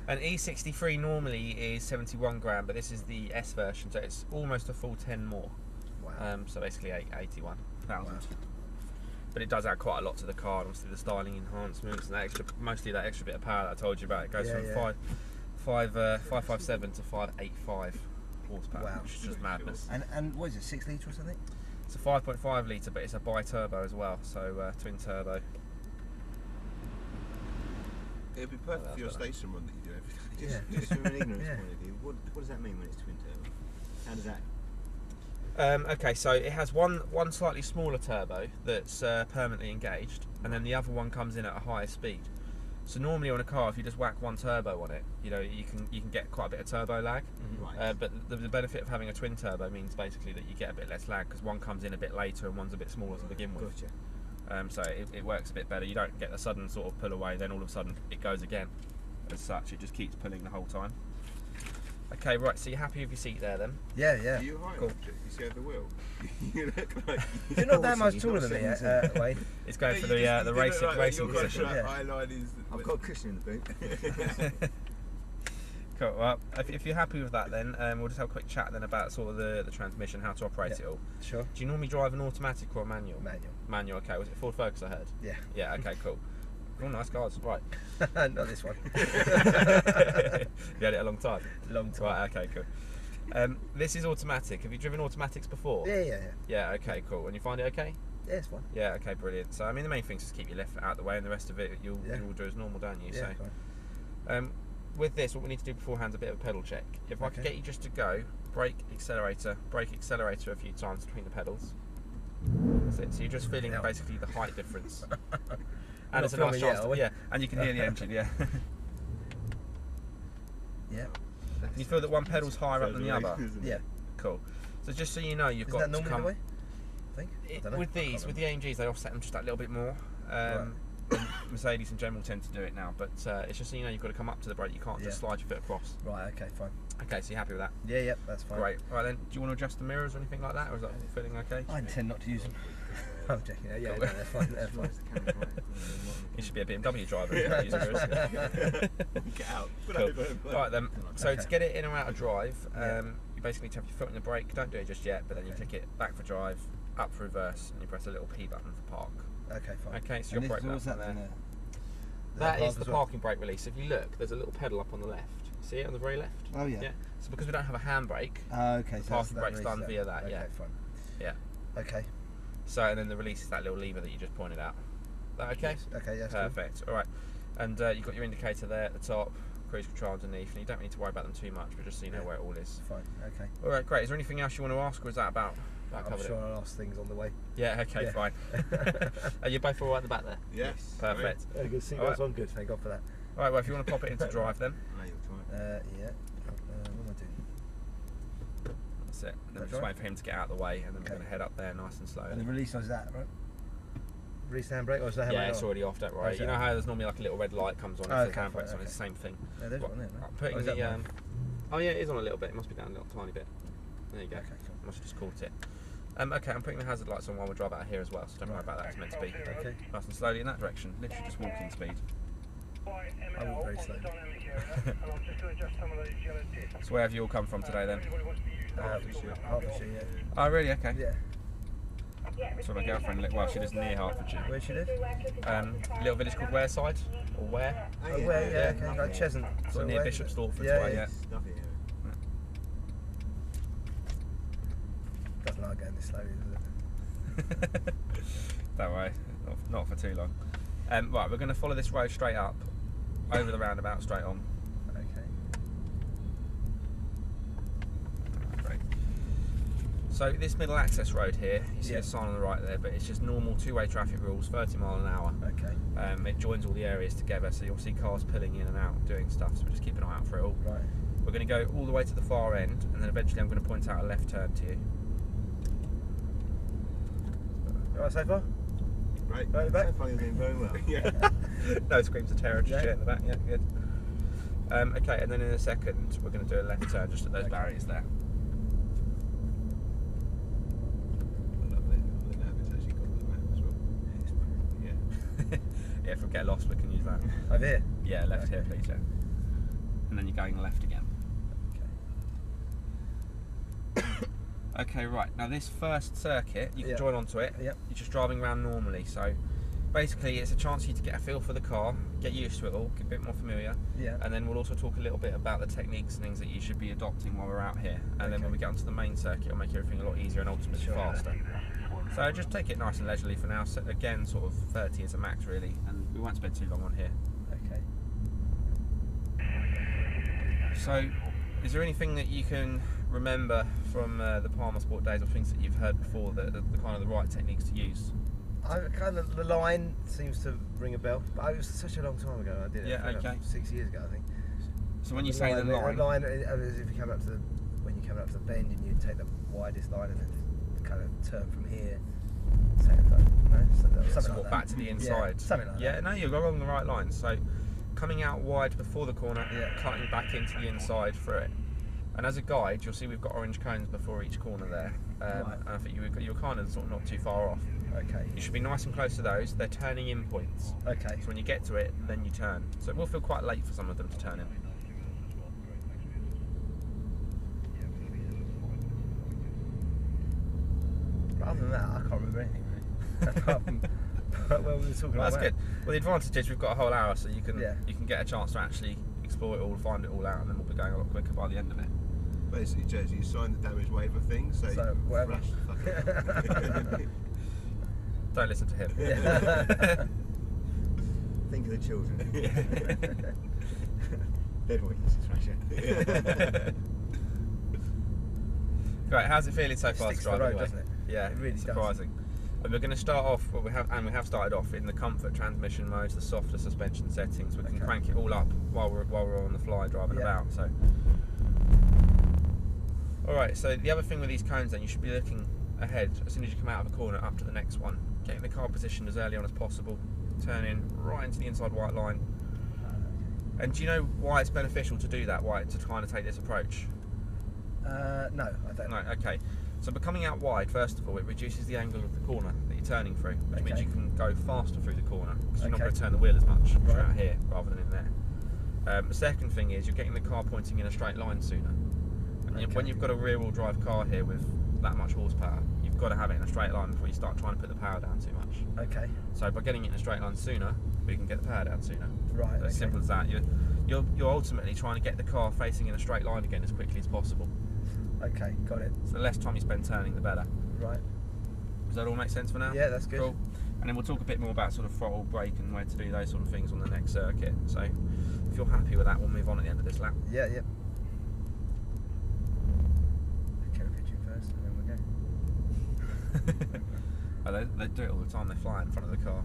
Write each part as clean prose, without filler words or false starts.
An E63 normally is 71 grand, but this is the S version, so it's almost a full 10 more. Wow. So basically 81,000. Wow. But it does add quite a lot to the car. Obviously the styling enhancements and that extra, mostly that extra bit of power that I told you about. It goes from 557 to 585 horsepower, Wow. which is just madness. And what is it, 6 litre or something? It's a 5.5 litre, but it's a bi-turbo as well, so twin turbo. It'd be perfect for your station run that you do every day. Just from an ignorance point of view, what does that mean when it's twin turbo? How does that? Okay, so it has one slightly smaller turbo that's permanently engaged, and then the other one comes in at a higher speed. So normally on a car, if you just whack one turbo on it, you know, you can get quite a bit of turbo lag. Right. But the benefit of having a twin turbo means basically that you get a bit less lag because one comes in a bit later and one's a bit smaller to begin with. Gotcha. So it works a bit better. You don't get the sudden sort of pull away, then all of a sudden it goes again. As such, it just keeps pulling the whole time. Okay, right. So you're happy with your seat there then? Yeah, yeah. Are you high Cool. object? You see over the wheel? You look like You're not that much taller than me, Wayne. It's going for the racing position. Your eyeline is. I've got a cushion in the boot. Cool. Well, if you're happy with that, then we'll just have a quick chat then about sort of the transmission, how to operate it all. Sure. Do you normally drive an automatic or a manual? Manual. Manual. Okay. Was it Ford Focus? I heard. Yeah. Yeah. Okay. Cool. Oh, nice cars. Right. Not this one. You had it a long time. Long time. Right. Okay. Cool. This is automatic. Have you driven automatics before? Yeah. Yeah. Okay. Cool. And you find it okay? Yeah, it's fine. Yeah. Okay. Brilliant. So I mean, the main thing is just keep your left foot out of the way, and the rest of it you'll do as normal, don't you? Yeah, So. fine. With this, what we need to do beforehand is a bit of a pedal check. If I could get you just to go, brake, accelerator a few times between the pedals. That's it. So you're just feeling basically the height difference. And it's a nice chance. And you can hear the engine. Yeah. Yeah. You feel that one pedal's higher up than the other. Yeah. Cool. So just so you know, you've got that to normally come. the way? I think. I don't know. With these, with the AMGs, they offset them just that little bit more. Right. Mercedes in general tend to do it now, but it's just so you know you've got to come up to the brake. You can't just slide your foot across. Right. Okay. Fine. Okay, so you're happy with that? Yeah. That's fine. Great. Right then, do you want to adjust the mirrors or anything like that, or is that feeling okay? I intend not to use them. I'm checking. Yeah. Cool. No, they're fine. They're fine. You should be a BMW driver. If you're using mirrors. Get out. Cool. Right then. So to get it in or out of drive, you basically need to have your foot on the brake. Don't do it just yet, but then you click it back for drive, up for reverse, and you press a little P button for park. Okay. Fine. Okay, so your brake button there. That is the parking brake release. If you look, there's a little pedal up on the left. See it on the very left? Oh yeah. Yeah. So because we don't have a handbrake, Okay. the So parking brake's done via that. Okay. Yeah. Fine. Yeah. Okay. So and then the release is that little lever that you just pointed out. Is that okay? Yes. Okay. Yes. Perfect. All right. And you've got your indicator there at the top, cruise control underneath, and you don't need to worry about them too much, but just so you know where it all is. Fine. Okay. All right. Great. Is there anything else you want to ask, or is that about? I'm sure I'll ask things on the way. Yeah. Okay. Yeah. Fine. Are you both all right at the back there? Yes. Perfect. Good. See, that's one good. Thank God for that. All right. Well, if you want to pop it into drive, then. Yeah. What am I doing? That's it. And then we're just waiting for him to get out of the way, and then we're going to head up there nice and slow. And the release was that, right? Release the handbrake, or is that handbrake? Yeah, it's already off, don't worry. You know how there's normally like a little red light comes on if the handbrake's on, it's the same thing. Yeah, there's one there, right? I'm putting the, oh yeah, it is on a little bit, it must be down a little tiny bit. There you go. Okay, cool. I must have just caught it. Okay, I'm putting the hazard lights on while we drive out of here as well, so don't worry about that, it's meant to be. Okay. Nice and slowly in that direction, literally just walking speed. I walk very slowly. So where have you all come from today then? Hertfordshire, yeah. Oh really? Okay. Yeah. So my girlfriend, well she lives near Hertfordshire. Where she live? A little village called Wareside, or Ware. Oh, Ware, yeah, okay. Like Cheshunt. So near Bishop's Stortford, yeah, way, yeah. Lovely area. Doesn't like going this slowly, does it? Don't worry, not for too long. Right, we're going to follow this road straight up, over the roundabout, straight on. Okay. Great. So this middle access road here, you see Yeah. a sign on the right there, but it's just normal two-way traffic rules, 30 mile an hour. Okay. It joins all the areas together, so you'll see cars pulling in and out, doing stuff, so just keep an eye out for it all. Right. We're going to go all the way to the far end, and then eventually I'm going to point out a left turn to you. Alright so far? Right. Right back? So far you're doing very well. Yeah. No screams of terror, just Yeah. yet in the back, yeah, good. Okay, and then in a second we're going to do a left turn just at those barriers there. I love it. The nav has actually got the map as well. Yeah. Yeah, if we get lost we can use that. Over here? Yeah, left here please, yeah. and then you're going left again. Okay. Okay, right. Now this first circuit, you can Yep. join onto it. Yep. You're just driving around normally. So basically, it's a chance for you to get a feel for the car, get used to it all, get a bit more familiar. Yeah. And then we'll also talk a little bit about the techniques and things that you should be adopting while we're out here. And then when we get onto the main circuit, it'll make everything a lot easier and ultimately Sure. faster. So just take it nice and leisurely for now. So again, sort of 30 is a max really, and we won't spend too long on here. Okay. So, is there anything that you can remember from the Palmer Sport days, or things that you've heard before that are the kind of the right techniques to use? The line seems to ring a bell, but it was such a long time ago. I did it. Yeah, I think okay. 6 years ago, I think. So when you say the line, as if you come up to when you come up to the bend and you take the widest line and then kind of turn from here. Something like that. back to the inside. Yeah, something like that. Yeah, no, you're along the right line. So coming out wide before the corner, Yeah. cutting back into the inside through it. And as a guide, you'll see we've got orange cones before each corner there. Right. And I think you're kind of sort of not too far off. Okay. You should be nice and close to those. They're turning in points. Okay. So when you get to it, then you turn. So it will feel quite late for some of them to turn in. But other than that, I can't remember anything really. Apart from what we were talking Well, about. that's good. Well, the advantage is we've got a whole hour, so you can Yeah. get a chance to actually explore it all, find it all out, and then we'll be going a lot quicker by the end of it. Basically, Jez, you signed the damage waiver thing, so whatever. thrash the fuck out. Don't listen to him. Yeah. Think of the children. Dead weights, smash it. Great. How's it feeling so It far to sticks to drive the road, anyway? doesn't it? Yeah, It really does. surprising. And we're going to start off. Well, we have started off in the comfort transmission modes, the softer suspension settings. We can Okay. crank it all up while we're on the fly driving Yeah. about. So, all right. So the other thing with these cones, then, you should be looking ahead as soon as you come out of a corner up to the next one, getting the car positioned as early on as possible, turning right into the inside white line. And do you know why it's beneficial to do that? Why to kind of take this approach? No, I don't. No, okay. So by coming out wide, first of all, it reduces the angle of the corner that you're turning through, which means Okay. you can go faster through the corner, because you're not Okay. going to turn the wheel as much Right. out here rather than in there. The second thing is you're getting the car pointing in a straight line sooner. And Okay. when you've got a rear-wheel drive car here with that much horsepower, you've got to have it in a straight line before you start trying to put the power down too much. Okay. So by getting it in a straight line sooner, we can get the power down sooner. Right. As Okay. simple as that. You're ultimately trying to get the car facing in a straight line again as quickly as possible. Okay. Got it. So the less time you spend turning, the better. Right. Does that all make sense for now? Yeah, that's good. Cool. And then we'll talk a bit more about sort of throttle, brake, and where to do those sort of things on the next circuit. So if you're happy with that, we'll move on at the end of this lap. Yeah. Yep. Get a picture first, and then we'll go. Oh, they do it all the time. They fly in front of the car.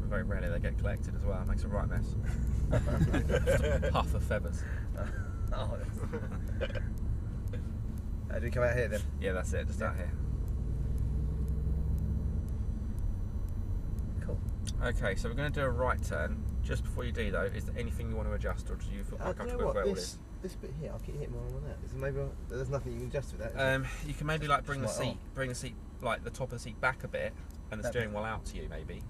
Very rarely they get collected as well. It makes a right mess. Just a puff of feathers. Oh. Do we come out here then? Yeah, that's it. Just out here. Cool. Okay, so we're going to do a right turn. Just before you do though, is there anything you want to adjust, or do you feel quite comfortable with where it all is? This bit here, I'll keep hitting one on that. Is there maybe there's nothing you can adjust with that? is there? You can maybe like bring the Just like, seat, like the top of the seat back a bit, and the That steering bit. wheel out to you maybe. Is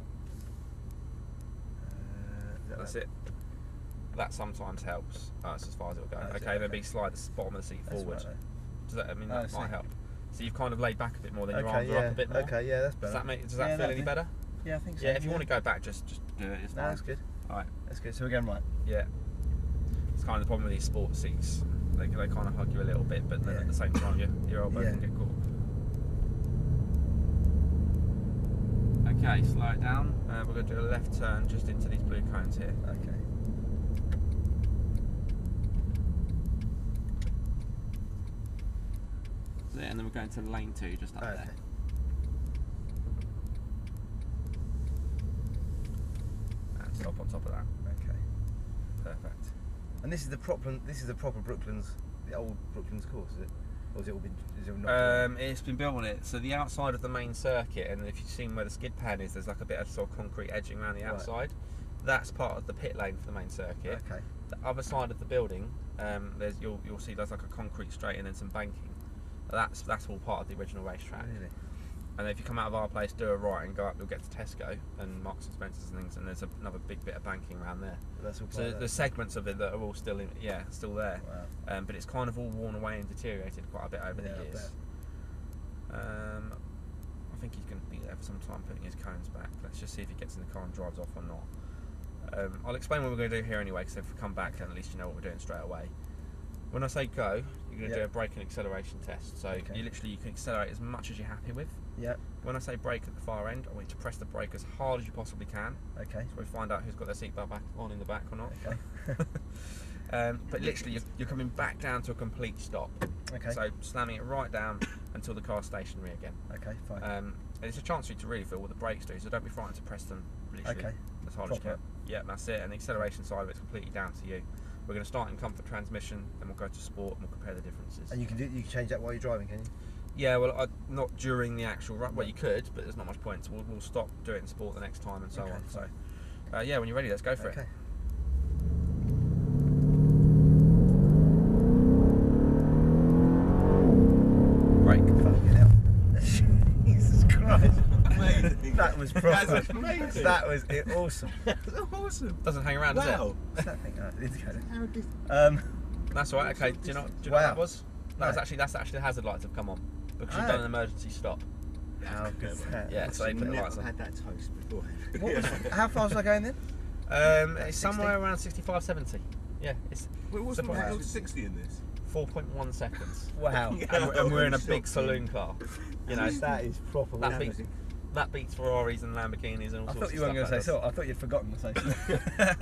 that That's right? it. That sometimes helps. That's as far as it'll go. Oh, is it? Okay, maybe Okay. slide the bottom of the seat That's forward. right, Does that? I mean, Oh, that I see. might help. So you've kind of laid back a bit more, then your okay, arms yeah. are up a bit more. Okay, yeah, that's Does better. that feel that'd any be- better? Yeah, I think so. Yeah. If you want to go back, just do it. It's No, fine. that's good. All right. That's good. So we're going right. Yeah. It's kind of the problem with these sport seats. They kind of hug you a little bit, but then Yeah. at the same time, your elbow Yeah. can get caught. Okay, slow it down. We're going to do a left turn just into these blue cones here. Okay. So, and then we're going to lane 2 just up Okay. there. And stop on top of that. Okay. Perfect. And this is the proper Brooklands, the old Brooklands course, is it? Or has it all been? Is it not? It's been built on it. So the outside of the main circuit, and if you've seen where the skid pan is, there's like a bit of sort of concrete edging around the Right. outside. That's part of the pit lane for the main circuit. Okay. The other side of the building, you'll see there's like a concrete straight and then some banking. That's all part of the original racetrack. Really? and if you come out of our place, do a right and go up, you'll get to Tesco and Marks and Spencer's and things, and there's another big bit of banking around there. That's all So the segments of it that are all still still there. Wow. But it's kind of all worn away and deteriorated quite a bit over the years. I think he's going to be there for some time putting his cones back. Let's just see if he gets in the car and drives off or not. I'll explain what we're going to do here anyway, because if we come back, then at least you know what we're doing straight away. When I say go, you're going to do a brake and acceleration test. So you can accelerate as much as you're happy with. Yeah. When I say brake at the far end, I want you to press the brake as hard as you possibly can. Okay. So we find out who's got their seatbelt back on in the back or not. Okay. But literally, you're coming back down to a complete stop. Okay. So slamming it right down until the car's stationary again. Okay, fine. And it's a chance for you to really feel what the brakes do, so don't be frightened to press them literally as hard as you can. Yeah, that's it. And the acceleration side of it's completely down to you. We're going to start in comfort transmission, then we'll go to sport, and we'll compare the differences. And you can change that while you're driving, can you? Yeah, well, not during the actual run. Well, you could, but there's not much point. So we'll stop, do it in sport the next time, and so on. So, yeah, when you're ready, let's go for it. Brake. Fucking hell. Jesus Christ. Amazing. That was proper. That's amazing. That was awesome. That's awesome. Doesn't hang around, does it? What's that thing? Oh, indicator. That's all right. Okay. Do you know what that was? That's actually the hazard lights have come on because you've done an emergency stop. How good is that? Yeah. So they put the lights on. I've had that toast before. How fast was I going then? It's somewhere around 65, 70. Yeah. It's Wait, what's the 60 in this? 4.1 seconds. Wow. And we're in a big saloon car. You know. That is proper. That beats Ferraris and Lamborghinis and all sorts of stuff. I thought you weren't going to say so. I thought you'd forgotten to say so.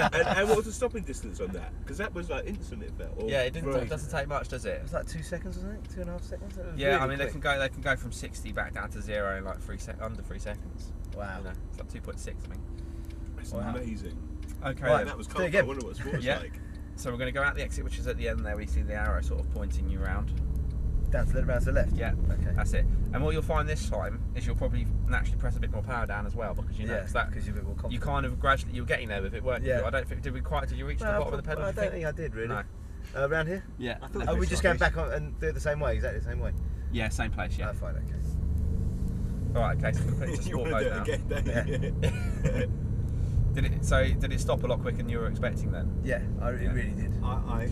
and what was the stopping distance on that? Because that was like instant, it felt. Yeah, it doesn't take much, does it? It was like 2 seconds, wasn't it? 2.5 seconds. Yeah, really I mean quick. They can go from 60 back down to 0 in like under 3 seconds. Wow. You know, it's like 2.6, I think. That's amazing. Okay. Right, that was cool. I wonder what sport's like. So we're going to go out the exit, which is at the end there. We see the arrow sort of pointing you round. Down to the left? Yeah. Okay. That's it. And what you'll find this time is you'll probably naturally press a bit more power down as well, because you know because you're a bit more confident. You kind of gradually, you're getting there with it, weren't you? I don't think, did you reach the bottom of the pedal? I don't think I did really. No. Around here? Yeah. Are we just going back on and do it the same way, exactly the same way? Yeah, same place, yeah. Oh, fine, okay. Alright, okay, so we're putting it to sport mode now. Did it stop a lot quicker than you were expecting then? Yeah, it really did.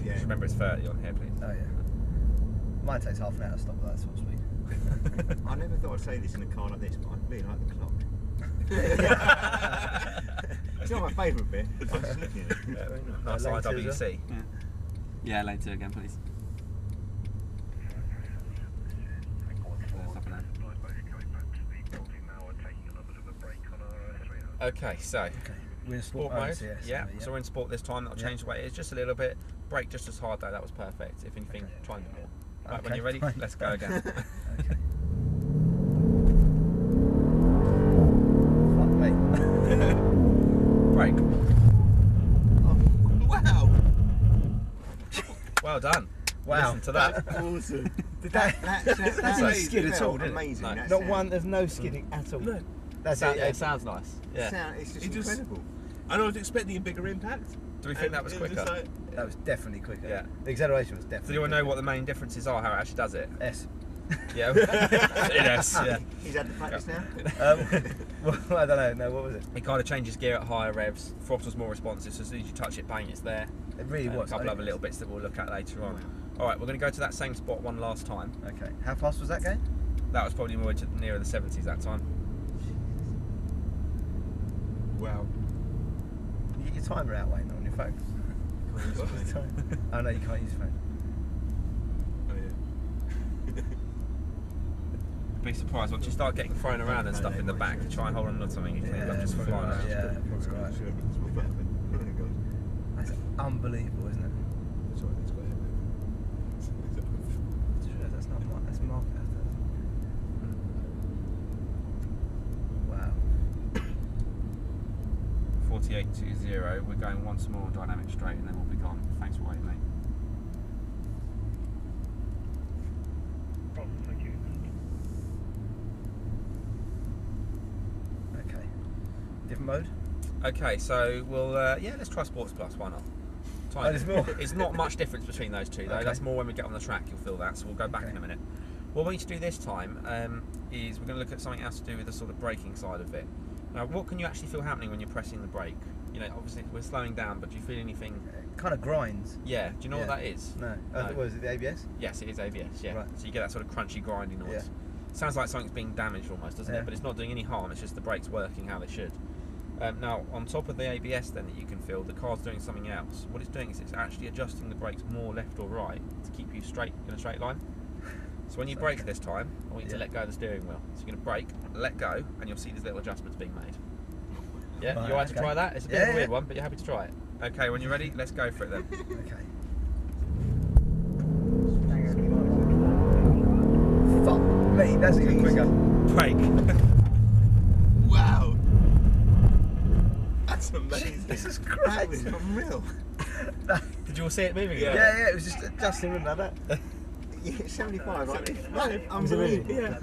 Just remember it's 30 on here, please. Oh yeah. Mine takes half an hour to stop at that sort of speed. I never thought I'd say this in a car like this, but I really like the clock. It's not my favourite bit. I'm just looking at it. Nice IWC. Yeah, lane 2 again, please. Okay, so we're in sport mode. So we're in sport this time. That'll change the way it is just a little bit. Brake just as hard though. That was perfect. If anything, try and do more. Right, when you're ready, let's go again. Okay. Fuck me. Brake. Oh, wow. Well done. Wow. Listen to that. That's awesome. That's not skid at all, did it? Amazing. No. There's no skidding at all. No. It sounds nice. Yeah. It's just incredible. And I was expecting a bigger impact. Do we think that was quicker? That was definitely quicker. Yeah. The acceleration was definitely. So you want to know what the main differences are? How it actually does it? S. Yeah. Yes. Yeah. He's had the practice now. Well, I don't know. No, what was it? It kind of changes gear at higher revs. Throttle's more responsive, so as soon as you touch it, bang, it's there. It really was. A couple other little bits that we'll look at later on. All right, we're going to go to that same spot one last time. Okay. How fast was that going? That was probably more nearer the 70s that time. Wow. You get your timer out, Wayne, on your phone. Oh no, you can't use your phone. Oh yeah. Be surprised once you start getting thrown around and stuff in the back to try and hold on to something. You think I'm just flying around. Yeah, that's right. That's unbelievable, isn't it? Sorry, that's quite heavy. That's not Mark. That's Mark. Wow. 48.20. We're going once more dynamic straight, and then we'll be gone. Thanks for waiting, mate. Okay. Different mode? Okay, so we'll let's try Sports Plus. Why not? There's more. It's not much difference between those two though. Okay. That's more when we get on the track. You'll feel that. So we'll go back in a minute. What we need to do this time is we're going to look at something else to do with the sort of braking side of it. Now, what can you actually feel happening when you're pressing the brake? You know, obviously we're slowing down, but do you feel anything? It kind of grinds. Yeah. Do you know what that is? No. No. Was it the ABS? Yes, it is ABS. Yeah. Right. So you get that sort of crunchy, grindy noise. Yeah. Sounds like something's being damaged almost, doesn't it? But it's not doing any harm. It's just the brakes working how they should. Now, on top of the ABS then that you can feel, the car's doing something else. What it's doing is it's actually adjusting the brakes more left or right to keep you straight in a straight line. So when you brake this time, I want you to let go of the steering wheel. So you're going to brake, let go, and you'll see these little adjustments being made. Yeah, Right, you want to try that? It's a bit of a weird one, but you're happy to try it. Okay, when you're ready, let's go for it then. Okay. Fuck me, that's even quicker. Brake. Wow! That's amazing. This is That crazy. was unreal. Did you all see it moving? Yeah. Yeah, it was just adjusting, wasn't it? Yeah, 75, right? No, Unbelievable. yeah.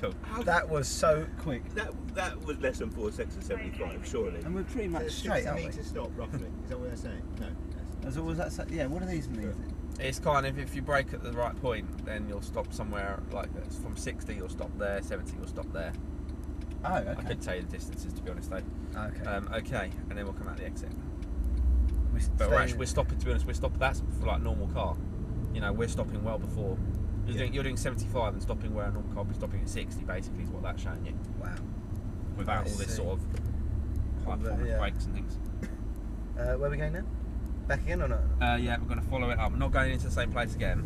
Cool. That was so quick. That was less than 4 seconds of 75, surely. And we're pretty much It's straight, 60 aren't we? metres stop, roughly. Is that what they're saying? No. As always, that's yeah. What do these mean? It's kind of, if you brake at the right point, then you'll stop somewhere like this. From 60 you'll stop there, 70 you'll stop there. Oh, okay. I couldn't tell you the distances, to be honest though. Okay. Okay, and then we'll come out the exit. We But we're stopping, to be honest, we're stopping, that's for like normal car. You know, we're stopping well before. You're doing 75 and stopping where a normal car would be stopping at 60, basically, is what that's showing you. Wow. Without I all this see. sort of high performance brakes and things. Where are we going now? Back again or not? Yeah, we're going to follow it up. We're not going into the same place again.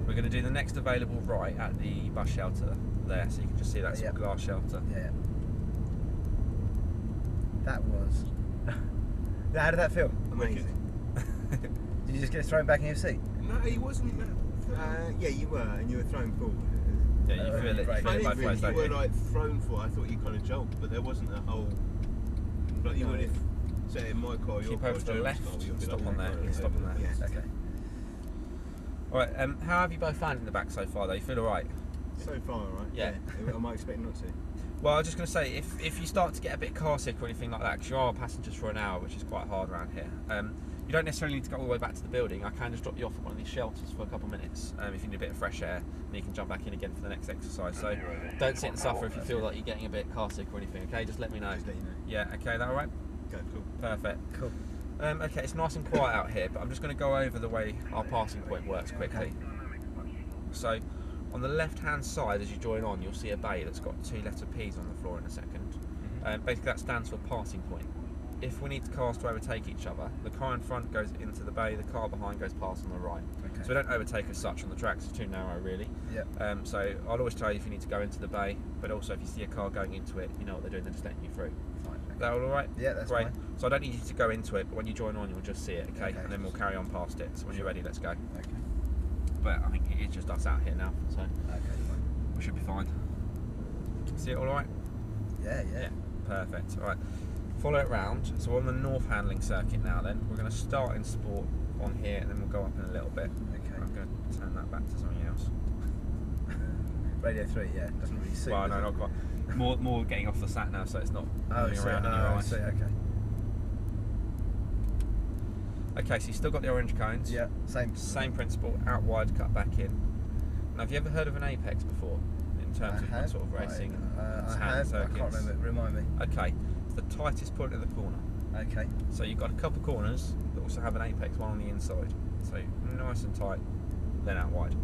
We're going to do the next available right at the bus shelter there, so you can just see that sort of glass shelter. Yeah. That was. How did that feel? Amazing. Did you just get thrown back in your seat? No, he wasn't. Yeah, you were, and you were thrown forward. Yeah, you feel it. You Right. feel it I both didn't ways, think you don't were you? like thrown for. I thought you kind of jumped, but there wasn't a whole. Like you would if, say, in my car, your Keep car, over to the Joe's left, car, you'd be stop like, on there, oh, you stop on there. Yeah. Okay. Alright, how have you both found it in the back so far though? You feel alright? So far, right? Yeah. Am I expecting not to? Well, I was just going to say, if you start to get a bit car sick or anything like that, because you are passengers for an hour, which is quite hard around here, you don't necessarily need to go all the way back to the building. I can just drop you off at one of these shelters for a couple of minutes if you need a bit of fresh air, and you can jump back in again for the next exercise. So don't sit and suffer if you feel like you're getting a bit car sick or anything, okay? Just let me know. Just let you know. Yeah, okay, that alright? Okay, cool. Perfect. Cool. Okay, it's nice and quiet out here, but I'm just going to go over the way our passing point works quickly. So, on the left-hand side, as you join on, you'll see a bay that's got 2 letter P's on the floor in a second. Basically, that stands for passing point. If we need cars to overtake each other, the car in front goes into the bay, the car behind goes past on the right. Okay. So we don't overtake as such on the tracks, it's too narrow really. Yeah. So I'll always tell you if you need to go into the bay, but also if you see a car going into it, you know what they're doing, they're just letting you through. Fine. Is that all right? Yeah, that's Great. fine. So I don't need you to go into it, but when you join on, you'll just see it, okay? Okay. And then we'll carry on past it. So when you're ready, let's go. Okay. But I think it is just us out here now, so Okay. Fine. we should be fine. See it all right? Yeah. Yeah, perfect. All right, follow it round. So we're on the north handling circuit now then. We're going to start in sport on here and then we'll go up in a little bit. Okay. I'm going to turn that back to something else. Radio 3. Yeah. Doesn't really suit. Well, does no, it? not quite. More getting off the sat now, so it's not Oh, moving so, around in your eyes. so, okay. Okay, so you've still got the orange cones. Yeah. Same principle, out wide, cut back in. Now, have you ever heard of an apex before? In terms of that sort of racing? I hand have. I circuits? can't remember. Remind me. Okay, it's the tightest point in the corner. Okay. So you've got a couple corners that also have an apex, one on the inside. So nice and tight, then out wide.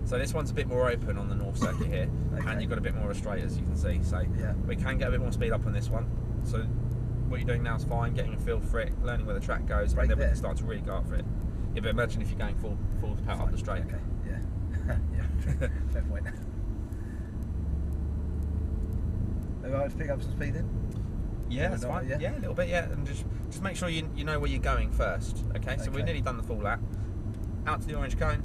So this one's a bit more open on the north circuit here, Okay. and you've got a bit more of a straight, as you can see. So Yeah. we can get a bit more speed up on this one. So what you're doing now is fine, getting a feel for it, learning where the track goes, Right and then we there. can start to really go up for it. Yeah, but imagine if you're going full power up the straight. Okay. Yeah. Yeah. Fair point. Are we all right to pick up some speed then? Yeah, that's Or not, fine. yeah? Yeah, a little bit. Yeah, and just make sure you know where you're going first. Okay, so we've Okay. nearly done the full lap. Out to the orange cone,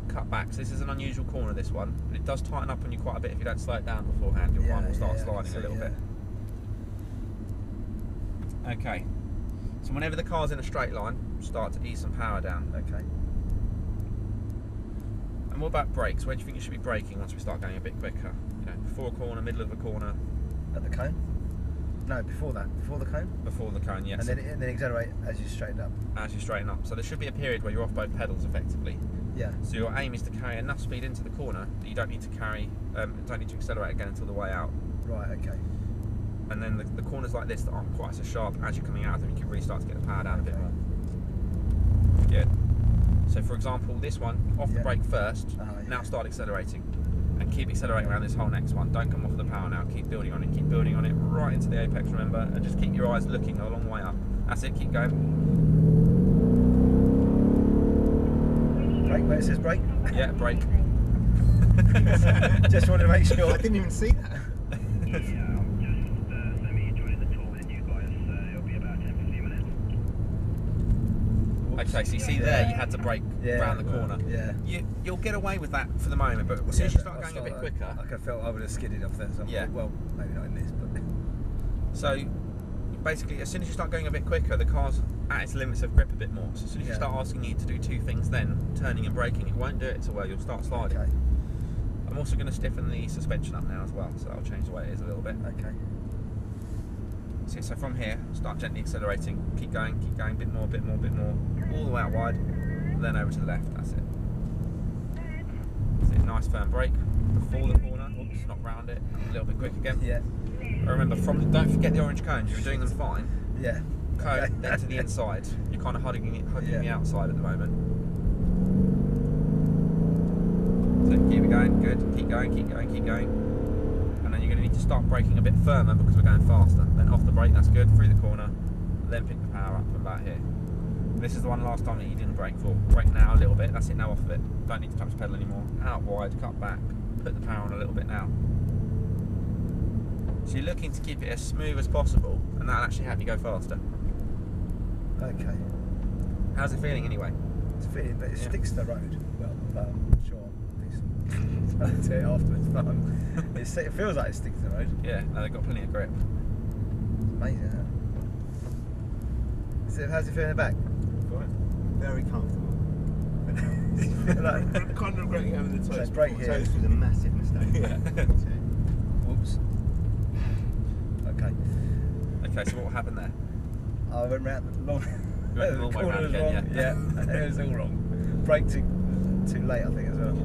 cut back. So this is an unusual corner, this one, but it does tighten up on you quite a bit if you don't slow it down beforehand. Your one will start sliding a little bit. Okay, so whenever the car's in a straight line, start to ease some power down. Okay. And what about brakes? Where do you think you should be braking once we start going a bit quicker? You know, before a corner, middle of a corner. At the cone? No, before that. Before the cone? Before the cone, yes. And then accelerate as you straighten up. As you straighten up. So there should be a period where you're off both pedals effectively. Yeah. So your aim is to carry enough speed into the corner that you don't need to accelerate again until the way out. Right, okay. And then the corners like this that aren't quite so sharp, as you're coming out of them, you can really start to get the power down a bit more. Good. So for example, this one, off the brake first, now start accelerating. And keep accelerating around this whole next one. Don't come off the power now, keep building on it right into the apex, remember, and just keep your eyes looking a long way up. That's it, keep going. Brake, where it says brake? Yeah, brake. Just wanted to make sure. I didn't even see that. Okay, so you see there, you had to brake around the corner. Yeah. You'll get away with that for the moment, but as soon as you start going a bit quicker... I felt I would have skidded off there. So well, maybe not in this, but... So, basically, as soon as you start going a bit quicker, the car's at its limits of grip a bit more. So as soon as you start asking you to do two things then, turning and braking, it won't do it so well, you'll start sliding. Okay. I'm also going to stiffen the suspension up now as well, so I'll change the way it is a little bit. Okay. So from here, start gently accelerating, keep going, bit more, all the way out wide, then over to the left, that's it. That's it, nice firm brake, before the corner, oops, not round it, a little bit quick again. Yeah. Remember, don't forget the orange cones, you're doing them fine. Yeah. Cone, then to the inside, you're kind of hugging the outside at the moment. So keep it going, good, keep going. And then you're going to need to start braking a bit firmer because we're going faster. Then off the brake, that's good, through the corner, then pick the power up and about here. This is the one last time that you didn't brake for. Brake now a little bit, that's it, now off of it. Don't need to touch the pedal anymore. Out wide, cut back, put the power on a little bit now. So you're looking to keep it as smooth as possible, and that'll actually help you go faster. Okay. How's it feeling anyway? It's feeling, but it sticks to the road. Well, I'm sure I'll do it afterwards, but it feels like it sticks to the road. Yeah, no, they've got plenty of grip. It's amazing, isn't it? How's it feel in the back? Very comfortable. I can't regret having the toast. So brake here. Toast was a massive mistake. Yeah. Whoops. Okay. Okay, so what happened there? I went round the long way round again, yeah, it was all wrong. Brake too late, I think, as well.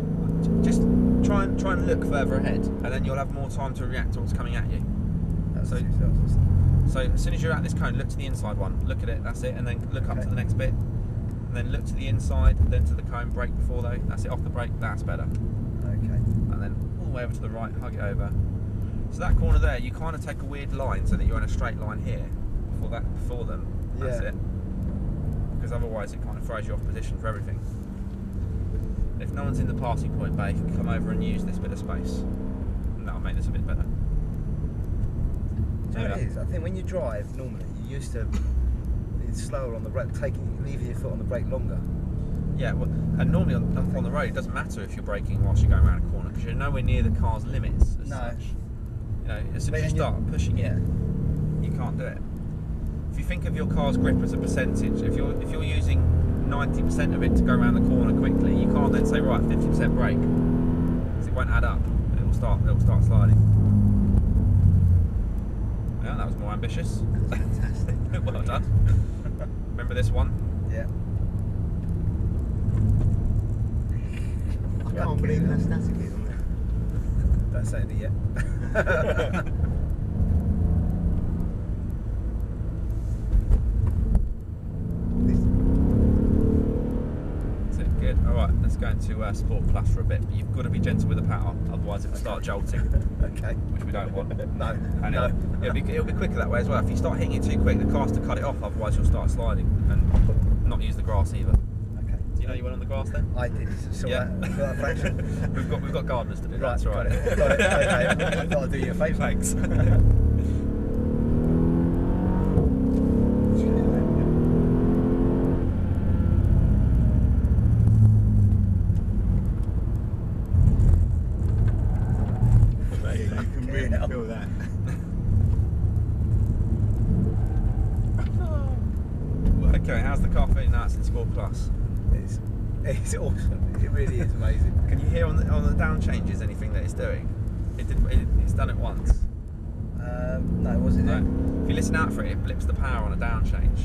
Just try and look further ahead, and then you'll have more time to react to what's coming at you. So as soon as you're at this cone, look to the inside one, look at it, that's it, and then look up to the next bit, and then look to the inside, then to the cone, brake before though, that's it, off the brake, that's better. Okay. And then all the way over to the right, hug it over. So that corner there, you kind of take a weird line so that you're in a straight line here, before them, that's it. Because otherwise it kind of throws you off position for everything. If no one's in the passing point bay, you can come over and use this bit of space, and that'll make this a bit better. So it is. I think when you drive normally, you used to it's slower on the brake, leaving your foot on the brake longer. Yeah, well, and normally on the road, it doesn't matter if you're braking whilst you're going around a corner because you're nowhere near the car's limits as such. You know, as soon as you start pushing it, you can't do it. If you think of your car's grip as a percentage, if you're using 90% of it to go around the corner quickly, you can't then say right 50% brake because it won't add up. It'll start sliding. Yeah, that was more ambitious. Fantastic. Well done. Remember this one? Yeah. I can't believe how static it is on there. Don't say it yet. Good. All right, let's go into Sport Plus for a bit. But you've got to be gentle with the power, otherwise it'll start jolting. Okay. Which we don't want. No. And it'll be quicker that way as well. If you start hitting it too quick, the car's to cut it off. Otherwise, you'll start sliding and not use the grass either. Okay. Do you know you went on the grass then? I did. So that fraction. we've got gardeners to do. Right, That's right. Got it. Okay. I thought I'd do you a favour. Thanks. Okay, how's the car feeling now? It's in Sport Plus. It's awesome. It really is amazing. Can you hear on the down changes anything that it's doing? It's done it once. No, was it? No. If you listen out for it, it blips the power on a down change.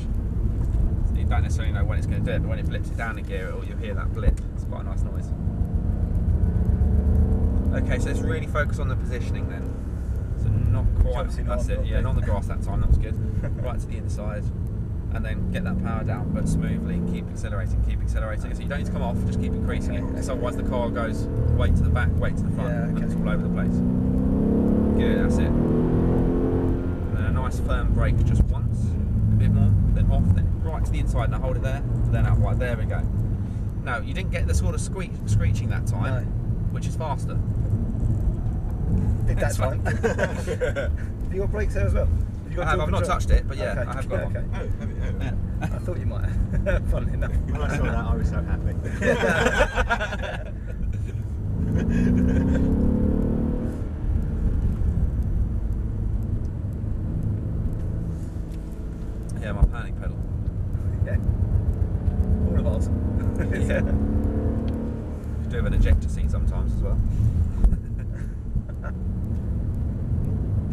So you don't necessarily know when it's going to do it, but when it blips it down a gear, you'll hear that blip. It's quite a nice noise. Okay, so let's really focus on the positioning then. So not quite, that's it, yeah, not on the grass that time, that was good. Right to the inside, and then get that power down, but smoothly, keep accelerating. So you don't need to come off, just keep increasing it, because otherwise the car goes weight to the back, weight to the front, and it's all over the place. Good, that's it. And then a nice firm brake just once, a bit more, then off, then right to the inside, now hold it there, then out right, there we go. Now, you didn't get the sort of screeching that time, which is faster. Did that time. Do you got brakes there as well? I've not touched it, but yeah, I have got one. Oh, have you? Yeah. I thought you might have. Funnily enough. When I saw that, I was so happy. Yeah, my panic pedal. Yeah. All of ours. Yeah. Do have an ejector seat sometimes as well.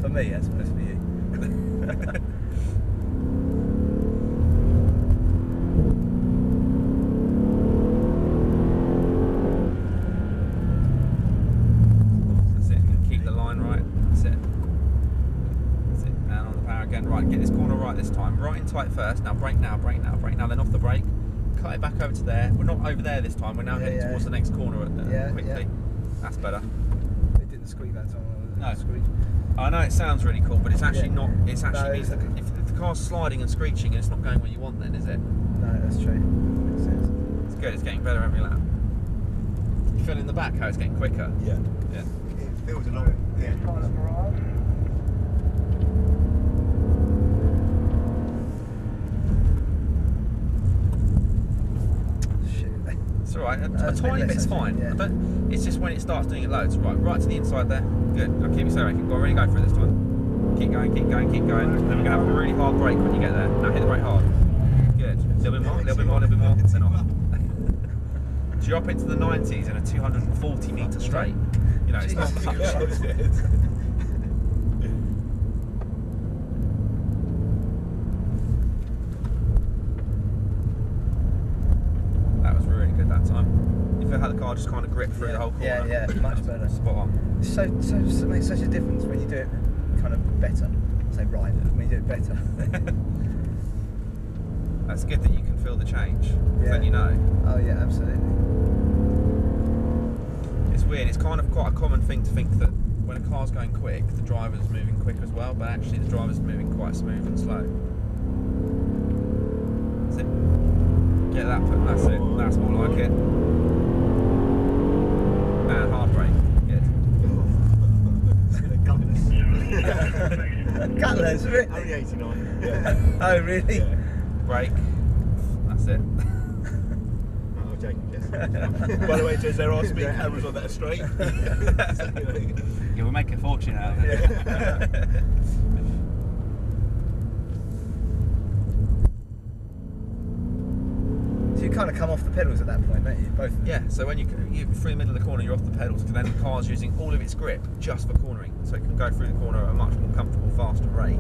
For me, as well as for you. That's it. Keep the line right. That's it. That's it. And on the power again. Right, get this corner right this time. Right in tight first. Now brake now, brake now, brake now. Then off the brake. Cut it back over to there. We're not over there this time. We're now heading towards the next corner quickly. Yeah. That's better. It didn't squeak that time. No. Squeak. I know it sounds really cool, but it's actually not. It's actually means that if the car's sliding and screeching, and it's not going where you want, then is it? No, that's true. Makes sense. It's good. It's getting better every lap. You feel in the back how it's getting quicker. Yeah. Yeah. It feels along. Yeah. It's alright, a tiny bit's fine. Yeah. It's just when it starts doing it loads. Right to the inside there. Good. Now keep accelerating. Really go for it this time. Keep going. Then we're going to have a really hard brake when you get there. Now hit the brake hard. Good. A little bit more, then off. So you're up into the 90s in a 240 metre straight. You know, it's not much. That time. You feel how the car just kind of gripped through the whole corner? Yeah, much better. Spot on. It makes such a difference when you do it kind of better. Say right, when you do it better. That's good that you can feel the change. Then you know. Oh yeah, absolutely. It's weird, it's kind of quite a common thing to think that when a car's going quick, the driver's moving quick as well, but actually the driver's moving quite smooth and slow. That's it. Get that put, that's it, that's more like it. And hard brake, good. Gutless, really? Only 89. Yeah. Oh, really? Yeah. Brake, that's it. Oh, I'm joking, Jess. By the way, Jez, there are speed cameras on that straight. Yeah, we'll make a fortune out of it. So you kind of come off the pedals at that point, don't you? Both. Yeah, so when you're through the middle of the corner, you're off the pedals, because then the car's using all of its grip just for cornering, so it can go through the corner at a much more comfortable, faster rate.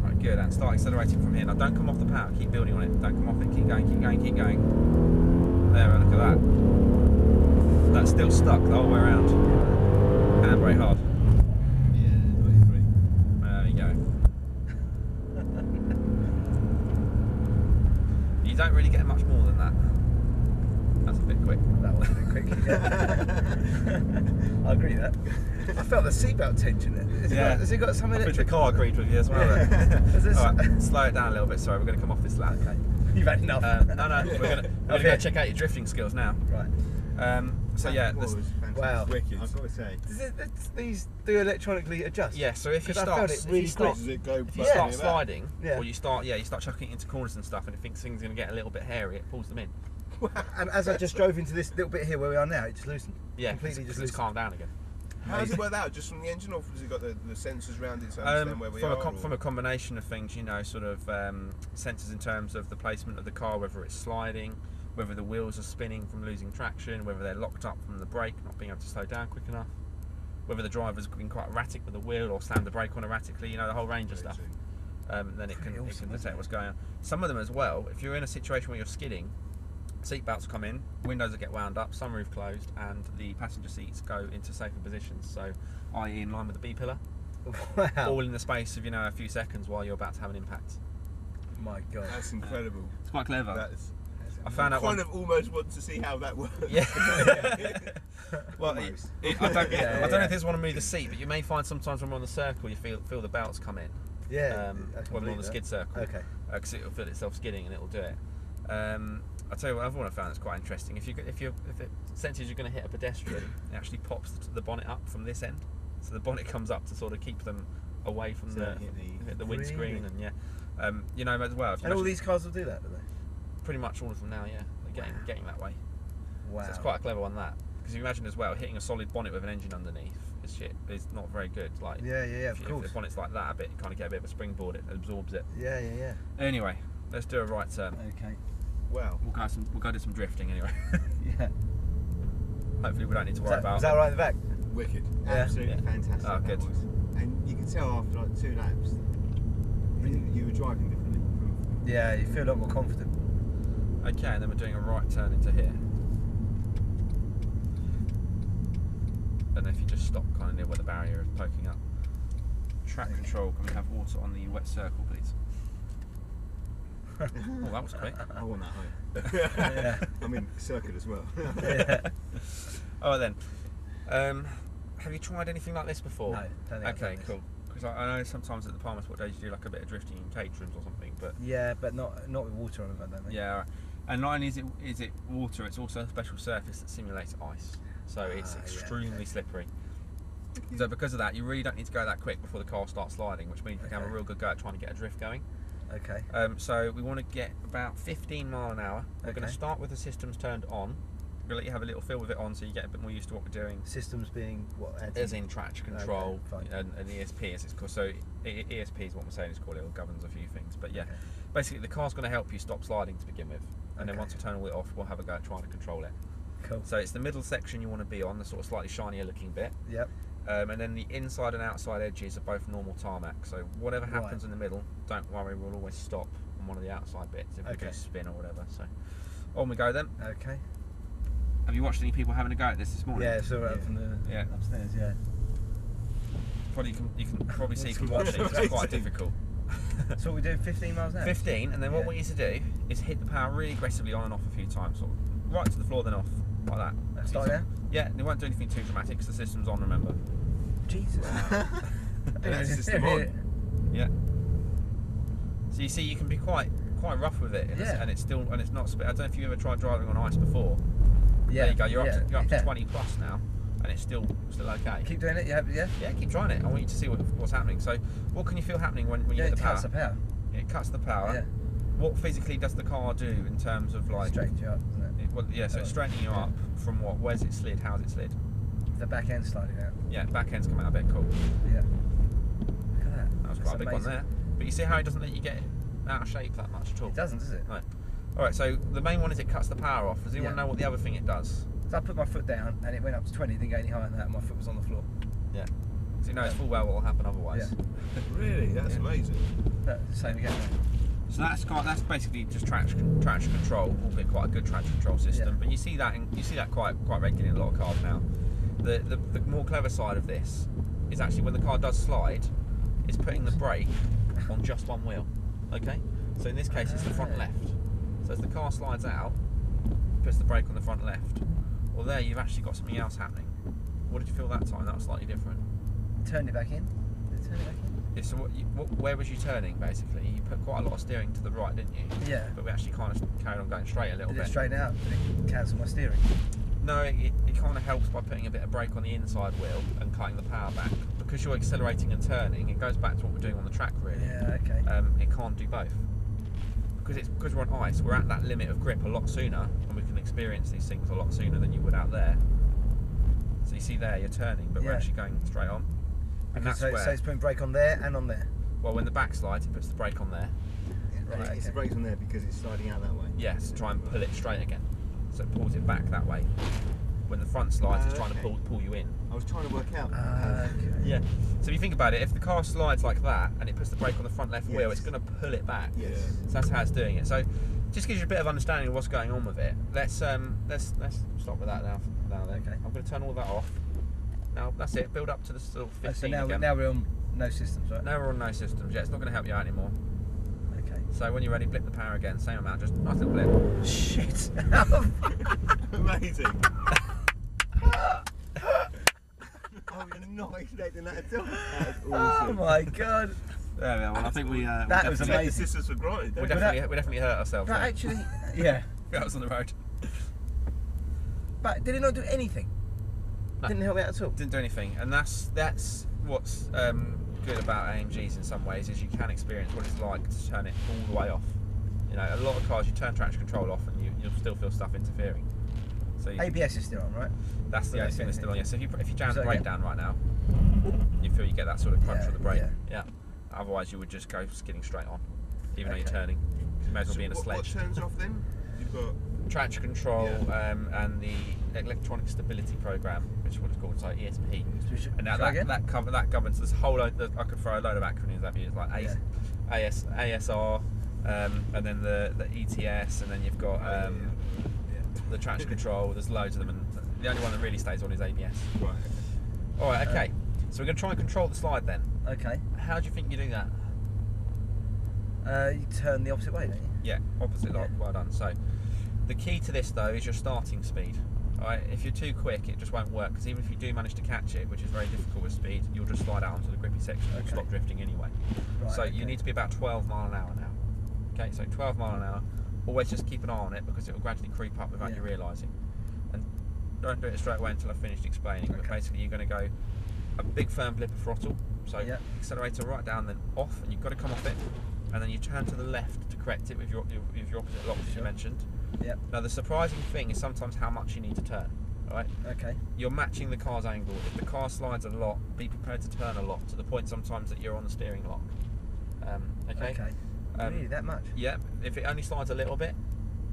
Right, good, and start accelerating from here. Now don't come off the power, keep building on it. Don't come off it, keep going. There, look at that. That's still stuck the whole way around. And brake hard. You don't really get much more than that. That's a bit quick. That was a bit quick. I agree with that. I felt the seatbelt tension there. Has it got something? I think the car agreed with you as well. Alright, slow it down a little bit. Sorry, we're going to come off this lap. Okay. You've had enough. No, we're going to go check out your drifting skills now. Right. So yeah, wow. Wicked. I've got to say. These do electronically adjust? Yeah, so if you I felt it really quick. Does it go if you start sliding, Yeah. or you start chucking it into corners and stuff, and it thinks things are going to get a little bit hairy, it pulls them in. And as I just drove into this little bit here where we are now, it just loosened. Yeah, completely just it's loosened. calmed down again. How does it work out? Just from the engine, or has it got the sensors around it to understand where we are? From a combination of things, you know, sort of sensors in terms of the placement of the car, whether it's sliding, whether the wheels are spinning from losing traction, whether they're locked up from the brake, not being able to slow down quick enough, whether the driver's been quite erratic with the wheel or slammed the brake on erratically, you know, the whole range of stuff. Then it can detect what's going on. Some of them as well, if you're in a situation where you're skidding, seat belts come in, windows will get wound up, sunroof closed, and the passenger seats go into safer positions, so i.e. in line with the B pillar. Wow. All in the space of, you know, a few seconds while you're about to have an impact. My God. That's incredible. It's quite clever. That's, I found out kind of almost want to see how that works. Yeah. Well, I don't know if this want to move the seat, but you may find sometimes when we're on the circle, you feel the belts come in. Yeah. When we're on the skid circle. Okay. Because it'll feel itself skidding and it'll do it. I'll tell you what other one I found that's quite interesting. If it senses you're going to hit a pedestrian, it actually pops the bonnet up from this end. So the bonnet comes up to sort of keep them away from hit the windscreen. Really? And yeah, you know, as well. And all these cars will do that, do they? Pretty much all of them now, yeah. They're getting that way. Wow. So it's quite a clever one, that. Because you imagine as well, hitting a solid bonnet with an engine underneath is not very good. Like, yeah, of course. If the bonnet's like that, you kind of get a bit of a springboard, it absorbs it. Yeah. Anyway, let's do a right turn. Okay. Wow. We'll go do some drifting anyway. Yeah. Hopefully we don't need to worry about. Is that right in the back? Wicked. Yeah. Absolutely fantastic. Oh, good. That was. And you could tell after like 2 laps, you were driving differently. Yeah, you feel a lot more confident. Okay, and then we're doing a right turn into here. And if you just stop kind of near where the barrier is poking up. Track control, can we have water on the wet circle, please? Oh, that was quick. I want that home. Yeah. I mean, circuit as well. Yeah. Alright then. Have you tried anything like this before? No, don't think I've Okay, done this. cool. Because I know sometimes at the Palmer Sport days you do like a bit of drifting in caterums or something, but Yeah, but not with water on them, I don't think. yeah. Right. And not only is it water, it's also a special surface that simulates ice, so it's extremely slippery. So because of that, you really don't need to go that quick before the car starts sliding, which means you can have a real good go at trying to get a drift going. Okay. So we want to get about 15 mile an hour. We're going to start with the systems turned on. We'll let you have a little feel with it on, so you get a bit more used to what we're doing. Systems being what? As in traction control, okay, and ESP as it's called. So ESP is what Mercedes call it. It governs a few things, but yeah, basically the car's going to help you stop sliding to begin with, and then once we turn all it off, we'll have a go at trying to control it. Cool. So it's the middle section you want to be on, the sort of slightly shinier looking bit. Yep. And then the inside and outside edges are both normal tarmac. So whatever happens in the middle, don't worry, we'll always stop on one of the outside bits if we do spin or whatever. So on we go then. Okay. Have you watched any people having a go at this morning? Yeah, saw it from the upstairs. Yeah. Probably you can probably see from watching. It's quite difficult. So what we do 15 miles an hour? 15, and then what we need to do is hit the power really aggressively on and off a few times, sort of right to the floor, then off, like that. Start now? Yeah, and it won't do anything too dramatic because the system's on, remember. Jesus. That's system on. Yeah. So you see, you can be quite rough with it, and it's not. I don't know if you ever tried driving on ice before. Yeah. There you go. You're up to 20 plus now, and it's still okay. Keep doing it. Yeah. Yeah, keep trying it. I want you to see what's happening. So, what can you feel happening when you hit the power? It cuts the power. It cuts the power. Yeah. What physically does the car do in terms of like? Straightens you up, doesn't it? Well, yeah. So it's straightening you up from what? Where's it slid? How's it slid? The back end sliding out. Yeah, back end's coming out a bit cool. Yeah. Look at that. That was quite a big one there. But you see how it doesn't let you get out of shape that much at all. It doesn't, does it? No. All right. So the main one is it cuts the power off. Does anyone know what the other thing it does? So I put my foot down and it went up to 20. Didn't go any higher than that. And my foot was on the floor. Yeah. So you know it's full well what will happen otherwise. Yeah. Really? That's amazing. No, same again. So that's basically just traction control, albeit quite a good traction control system. Yeah. But you see that quite regularly in a lot of cars now. The more clever side of this is actually when the car does slide, it's putting the brake on just one wheel. Okay. So in this case, it's the front left. So as the car slides out, it puts the brake on the front left. Well, there you've actually got something else happening. What did you feel that time? That was slightly different. Turned it back in. Did it turn it back in? Yeah, so where was you turning basically? You put quite a lot of steering to the right, didn't you? Yeah. But we actually kind of carried on going straight a little Did bit. it straighten out? Did it cancel my steering? No, it kind of helps by putting a bit of brake on the inside wheel and cutting the power back. Because you're accelerating and turning, it goes back to what we're doing on the track really. Yeah, okay. It can't do both. Because we're on ice, we're at that limit of grip a lot sooner, and we can experience these things a lot sooner than you would out there. So you see there, you're turning, but we're actually going straight on. And that's so it's putting brake on there and on there. Well, when the back slides, it puts the brake on there. Yeah. Right, It's the okay. brakes on there because it's sliding out that way. Yes, to try and pull it straight again. So it pulls it back that way. When the front slides, it's trying to Okay. pull you in. I was trying to work out. Okay. Yeah. So if you think about it, if the car slides like that and it puts the brake on the front left wheel, Yes. it's going to pull it back. Yes. So that's how it's doing it. So just gives you a bit of understanding of what's going on with it. Let's stop with that now. Then. Okay. I'm going to turn all that off. Now that's it. Build up to the sort of 15 So now, again. now we're on no systems, right? Now we're on no systems yet. It's not going to help you out anymore. Okay. So when you're ready, blip the power again. Same amount, just nice little blip. Shit. Amazing. I was not expecting that at all. That's Oh awesome. my god. There we are. Well, I think we That was Take amazing. the sisters for granted. we don't definitely hurt ourselves. But there. actually, yeah. That was on the road. But did it not do anything? No. Didn't help me out at all. Didn't do anything, and that's what's good about AMGs in some ways is you can experience what it's like to turn it all the way off. You know, a lot of cars you turn traction control off and you'll still feel stuff interfering. So ABS is still on, right? that's the Yeah, only thing that's still on. Yeah. So if you jam So, the brake yeah. down right now, you feel you get that sort of crunch Yeah, of the brake. yeah. Otherwise, you would just go skidding straight on, even though you're Okay. turning. You may as well So be in a what sledge. turns off then? You've got Traction control Yeah. and the electronic stability program, which is what it's called, so ESP. And now Try again? that governs this whole load. I could throw a load of acronyms at you, like ASR, and then the ETS, and then you've got the traction control. There's loads of them, and the only one that really stays on is ABS. right. All right, okay. So we're going to try and control the slide then. Okay. How do you think you do that? You turn the opposite way, don't you? Yeah, opposite lock. Yeah. Well done. So the key to this though is your starting speed. All right, if you're too quick, it just won't work. Because even if you do manage to catch it, which is very difficult with speed, you'll just slide out onto the grippy section and Okay. stop drifting anyway. Right, So okay. you need to be about 12 mile an hour now. Okay, so 12 mile an hour. Always just keep an eye on it because it will gradually creep up without Yeah. you realising. And don't do it straight away until I've finished explaining. But Okay. basically, you're going to go a big firm blip of throttle. So Yeah. accelerator right down, then off, and you've got to come off it. And then you turn to the left to correct it with your opposite lock, as you Sure. mentioned. Yep. Now the surprising thing is sometimes how much you need to turn. Right? Okay. You're matching the car's angle. If the car slides a lot, be prepared to turn a lot to the point sometimes that you're on the steering lock. Okay. Okay. Really, that much? Yeah. If it only slides a little bit,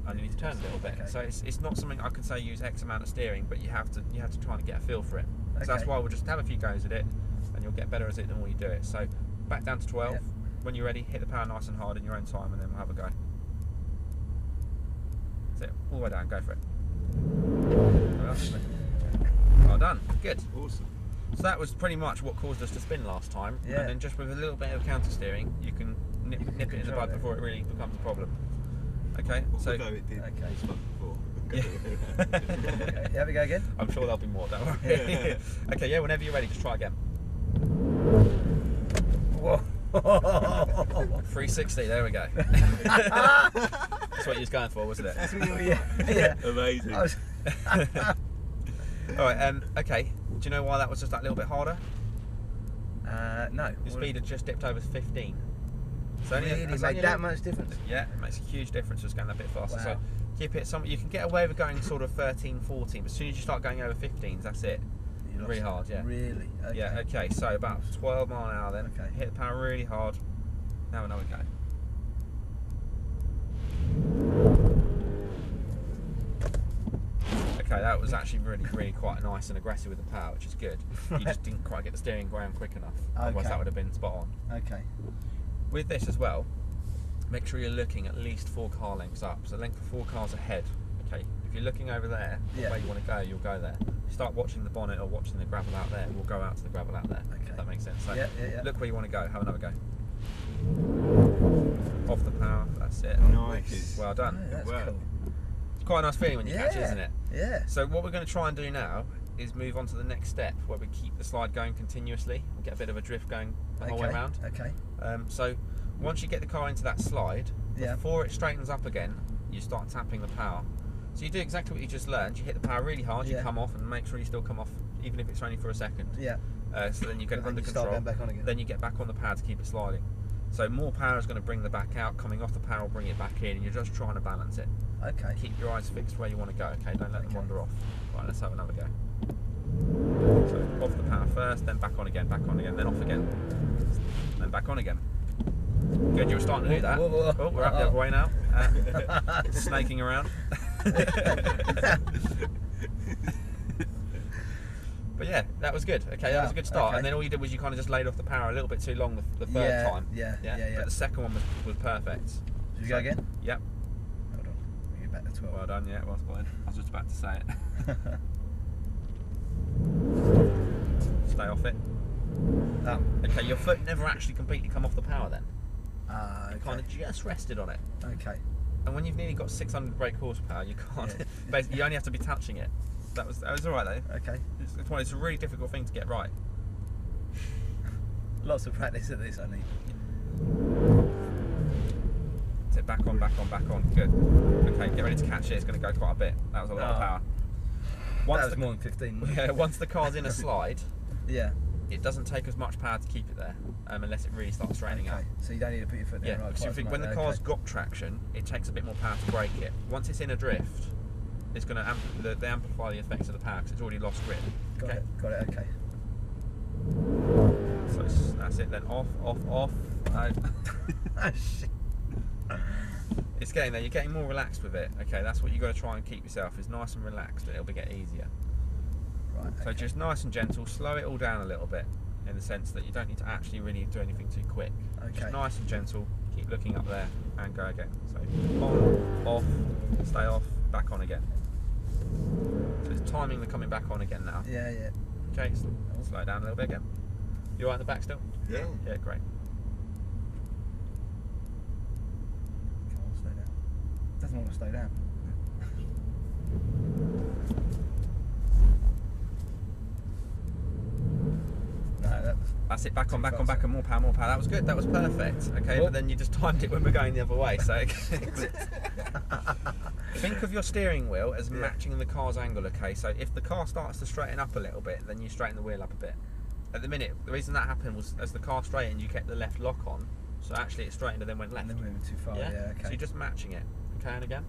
only need to turn a little bit. Okay. So it's not something I can say use X amount of steering, but you have to try and get a feel for it. So that's Okay. why we'll just have a few goes at it, and you'll get better at it the more you do it. So back down to 12. Yep. When you're ready, hit the power nice and hard in your own time, and then we'll have a go. That's it. All the way down. Go for it. Well done. Good. Awesome. So that was pretty much what caused us to spin last time. Yeah. And then just with a little bit of counter steering, you can nip it in the control bud it. before it really becomes a problem. Okay. So Although it did Okay. this one before. Okay. Have we go again? I'm sure there'll be more. Don't worry. Yeah. Okay. Yeah. Whenever you're ready, just try again. Whoa. 360. There we go. That's what you was going for, wasn't it? yeah. Amazing. I was, All right. Okay. Do you know why that was just that little bit harder? no. Your speed had just dipped over 15. So only- Really it's made only a that little- much difference? Yeah, it makes a huge difference just going that bit faster. Wow. So keep it. You can get away with going sort of 13, 14, but as soon as you start going over 15s, that's it. You lost Really it. hard, yeah. Really? Okay. Yeah. Okay. So about 12 mile an hour then. Okay. Hit the power really hard. Now another go. Okay, that was actually really quite nice and aggressive with the power, which is good. You just didn't quite get the steering ground quick enough. Otherwise, Okay. that would have been spot on. Okay. With this as well, make sure you're looking at least 4 car lengths up. So length of 4 cars ahead. Okay, if you're looking over there, Yeah. where you want to go, you'll go there. You start watching the bonnet or watching the gravel out there, we'll go out to the gravel out there. Okay. If that makes sense. So Yeah, yeah, yeah. look where you want to go. Have another go. Off the power. That's it. Nice. Well done. Oh, that's Wow. cool. It's quite a nice feeling when you catch it, Yeah. isn't it? Yeah. So what we're going to try and do now is move on to the next step, where we keep the slide going continuously. We'll get a bit of a drift going the whole way Okay, around. Okay. So once you get the car into that slide, Yeah. before it straightens up again, you start tapping the power. So you do exactly what you just learned. You hit the power really hard, you Yeah. come off, and make sure you still come off, even if it's only for a second. Yeah. So then you get it And then under you control. start going back on again. Then you get back on the pad to keep it sliding. So more power is going to bring the back out. Coming off the power will bring it back in, and you're just trying to balance it. Okay. Keep your eyes fixed where you want to go. Okay, don't let them Okay. wander off. Right, let's have another go. So off the power first, then back on again, then off again, then back on again. Good, you were starting to do that. Oh, we're up the other way now. Snaking around. But yeah, that was good. Okay, that was a good start. Okay. And then all you did was you kind of just laid off the power a little bit too long the third time. Yeah. But the second one was perfect. Should we go again? Yep. Hold on. We get back to 12. Well done, yeah, well spotted. I was just about to say it. Stay off it. Okay, your foot never actually completely come off the power then. Okay. You kind of just rested on it. Okay. And when you've nearly got 600 brake horsepower, you can't. Basically, you only have to be touching it. That was all right though. Okay. It's a really difficult thing to get right. Lots of practice at this, I need. Sit back on. Good. Okay, get ready to catch it. It's going to go quite a bit. That was a lot of power. That was more than 15. Yeah, once the car's in a slide, Yeah. it doesn't take as much power to keep it there, unless it really starts straightening up. So you don't need to put your foot there. Yeah, right, because you think when the car's got traction, it takes a bit more power to brake it. Once it's in a drift, it's going to they amplify the effects of the power because it's already lost grip. Got it, okay. So that's it then. Off. Oh, shit. It's getting there. You're getting more relaxed with it. Okay, that's what you got to try and keep yourself is nice and relaxed, and it'll be getting easier. Right. So just nice and gentle. Slow it all down a little bit, in the sense that you don't need to actually really do anything too quick. Okay. Just nice and gentle. Keep looking up there and go again. So on, off, stay off, back on again. So it's timing the coming back on again now. Yeah. Okay, slow it down a little bit again. You alright in the back still? Yeah. Yeah, great. Come on, slow down. Doesn't want to slow down. No, that's it, back on, and more power. That was good, that was perfect. Okay, but then you just timed it when we're going the other way, so think of your steering wheel as matching the car's angle, okay? So if the car starts to straighten up a little bit, then you straighten the wheel up a bit. At the minute, the reason that happened was as the car straightened, you kept the left lock on, so actually it straightened and then went left. And then moving too far, yeah, okay. So you're just matching it, okay, and again.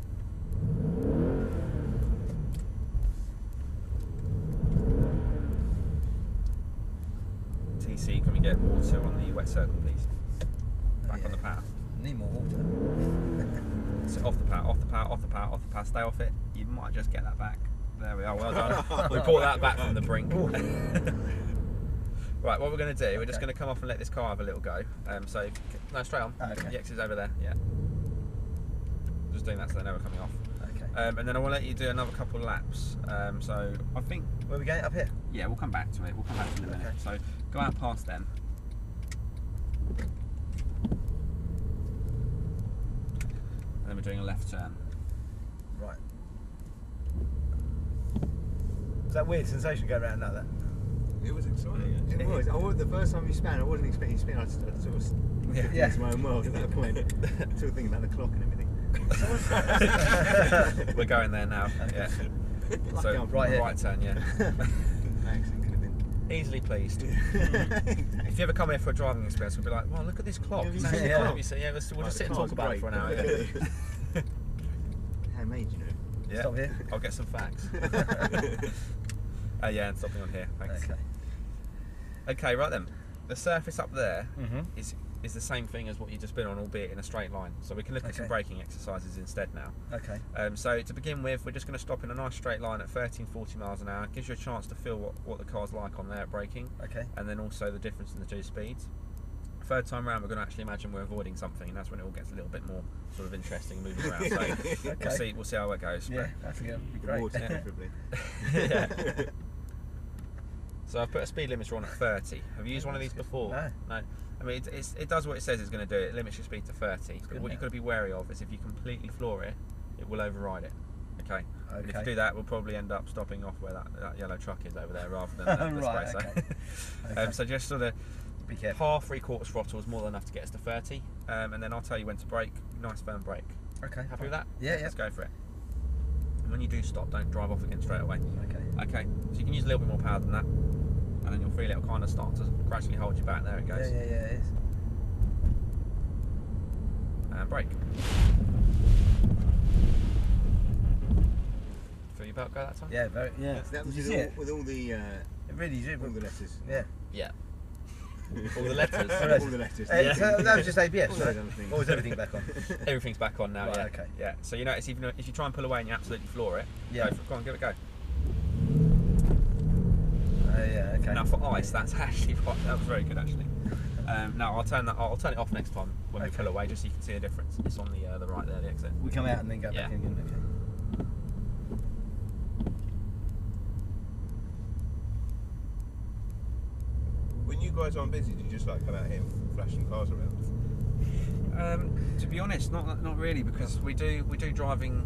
TC, can we get water on the wet circle, please? Back on the power. Need more water. So off the power, stay off it. You might just get that back. There we are, well done. We brought that back from the brink. Right, what we're going to do, we're just going to come off and let this car have a little go. So, no, straight on. Okay. The exit's over there, yeah. Just doing that so they know we're coming off. Okay. And then I will let you do another couple of laps. So, I think... Where are we going? Up here? Yeah, we'll come back to it. We'll come back to it in a minute. Okay. So, go out past them. And then we're doing a left turn. Right. Is that weird sensation going around like that? It was exciting. It was. The first time you spun, I wasn't expecting you to spin. I sort of Yeah. into my own world at that point. Still thinking about the clock and everything. We're going there now. Yeah. So right turn, yeah. Accent could have been Easily pleased. If you ever come here for a driving experience, we'll be like, well, look at this clock. Have you It's seen actually the clock. clock? You see, yeah, we'll just sit and car's talk about it for an hour. great. Handmade, you know. Yeah. Stop here. I'll get some facts. Yeah, and stopping on here. Thanks. Okay. Okay, right then. The surface up there Mm-hmm. is the same thing as what you just been on, albeit in a straight line. So we can look at some braking exercises instead now. Okay. So to begin with, we're just going to stop in a nice straight line at 13-40 miles an hour. Gives you a chance to feel what the car's like on there at braking. Okay. And then also the difference in the two speeds. Third time round, we're going to actually imagine we're avoiding something, and that's when it all gets a little bit more sort of interesting and moving around. So Okay. we'll see how it goes. Yeah, that's going to be The great. water, preferably. Yeah. So I've put a speed limiter on at 30. Have you used one of these before? No. No. I mean, it does what it says it's going to do. It limits your speed to 30. But what you've got to be wary of is if you completely floor it, it will override it. Okay. And if you do that, we'll probably end up stopping off where that yellow truck is over there rather than the Right, spray. okay. Okay. So just sort of Be careful. half, 3/4 throttle is more than enough to get us to 30. And then I'll tell you when to brake. Nice firm brake. Okay. Happy with that? Yeah, yeah. Let's go for it. And when you do stop, don't drive off again straight away. Okay. Okay, so you can use a little bit more power than that, and then you'll feel it'll kind of start to gradually hold you back. There it goes. Yeah, it is. And brake. Feel your belt go that time? Yeah, very. Yeah. So that was Did you with see all, it? with all the It really did. all the letters. Yeah. Yeah. All the letters. All the letters. So that was just ABS, All right? those other things. Or was everything back on? Everything's back on now. Right, Yeah. okay. Yeah. So you notice even if you try and pull away and you absolutely floor it, Yeah. go on, give it a go. Yeah, okay. Now for ice, that's actually that was very good actually. Now I'll turn it off next time when we pull away, just so you can see a difference. It's on the right there, the exit. We come out and then go back in again. Okay. When you guys aren't busy, do you just like come out here and flashing cars around? To be honest, not really, because we do driving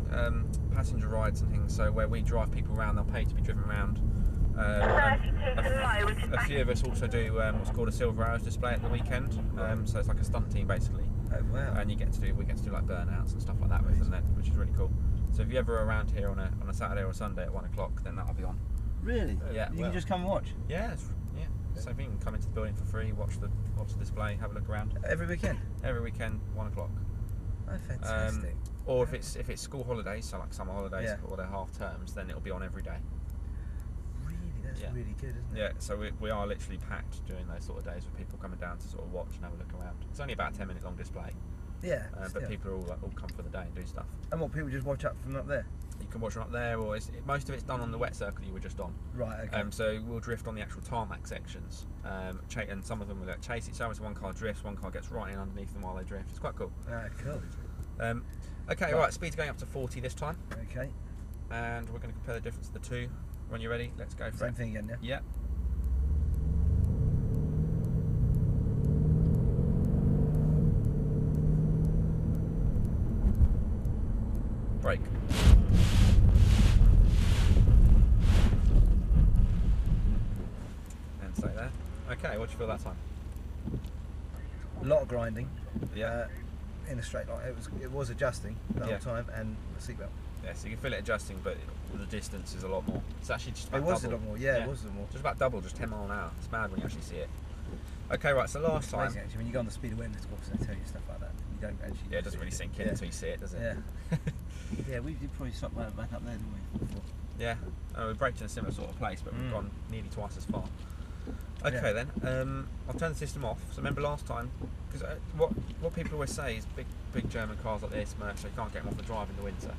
passenger rides and things. So where we drive people around, they'll pay to be driven around. A few of us also do what's called a silver hours display at the weekend. So it's like a stunt team basically. Oh wow. And we get to do like burnouts and stuff like that with them then, which is really cool. So if you're ever around here on a Saturday or a Sunday at 1 o'clock, then that'll be on. Really? Yeah. You can just come and watch? Yeah. So you can come into the building for free, watch the display, have a look around. Every weekend? Every weekend, 1 o'clock. Oh, fantastic. Or if it's school holidays, so like summer holidays or their half terms, then it'll be on every day. Really? That's really good, isn't it? Yeah, so we are literally packed during those sort of days with people coming down to sort of watch and have a look around. It's only about a 10-minute long display. Yeah. But people are all come for the day and do stuff. And what, people just watch up from up there? You can watch them up there, or most of it's done on the wet circle you were just on. Right, okay. So we'll drift on the actual tarmac sections, and some of them will chase each other. So one car drifts, one car gets right in underneath them while they drift. It's quite cool. Ah, cool. Okay, right, speed's going up to 40 this time. Okay. And we're going to compare the difference of the two. When you're ready, let's go for Same thing again, yeah? Yeah. Brake. And stay there. Okay, what do you feel that time? A lot of grinding. Yeah. In a straight line. It was adjusting the whole time, and the seatbelt. Yeah, so you can feel it adjusting, but the distance is a lot more. It's actually just about It was double. a lot more, yeah, it was a lot more. Just about double, just 10 mile an hour. It's mad when you actually see it. Okay, right, so last time... Amazing, actually, when you go on the speed awareness course, they tell you stuff like that. You don't actually... Yeah, it doesn't really sink in until you see it, does it? Yeah. Yeah, we did probably stop back up there, didn't we? Before. Yeah, we braked in a similar sort of place, but we've gone nearly twice as far. Okay then, I'll turn the system off. So remember last time, because what people always say is big German cars like this, Merc, so you can't get them off the drive in the winter.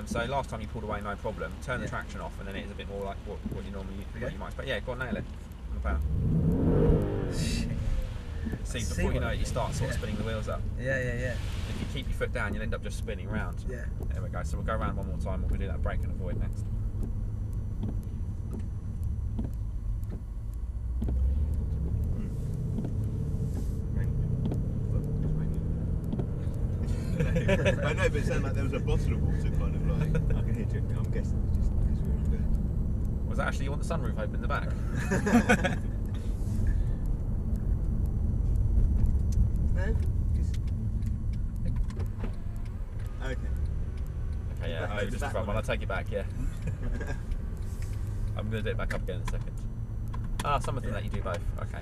So last time you pulled away, no problem. Turn the traction off, and then it is a bit more like what you normally what you might expect. Yeah, go on, nail it. On the power. See, before you know it, you start sort of spinning the wheels up. Yeah. If you keep your foot down, you'll end up just spinning round. Yeah. There we go. So we'll go around one more time. We'll do that brake and avoid next. I know, but it sounded like there was a bottle of water kind of like. I can hear it. I'm guessing it's just because we were good. Was that actually you want the sunroof open in the back? No? Okay. Okay, yeah, Back I to just that front one, one. I'll take it back, yeah. I'm going to do it back up again in a second. Ah, some of them let you do both. Okay.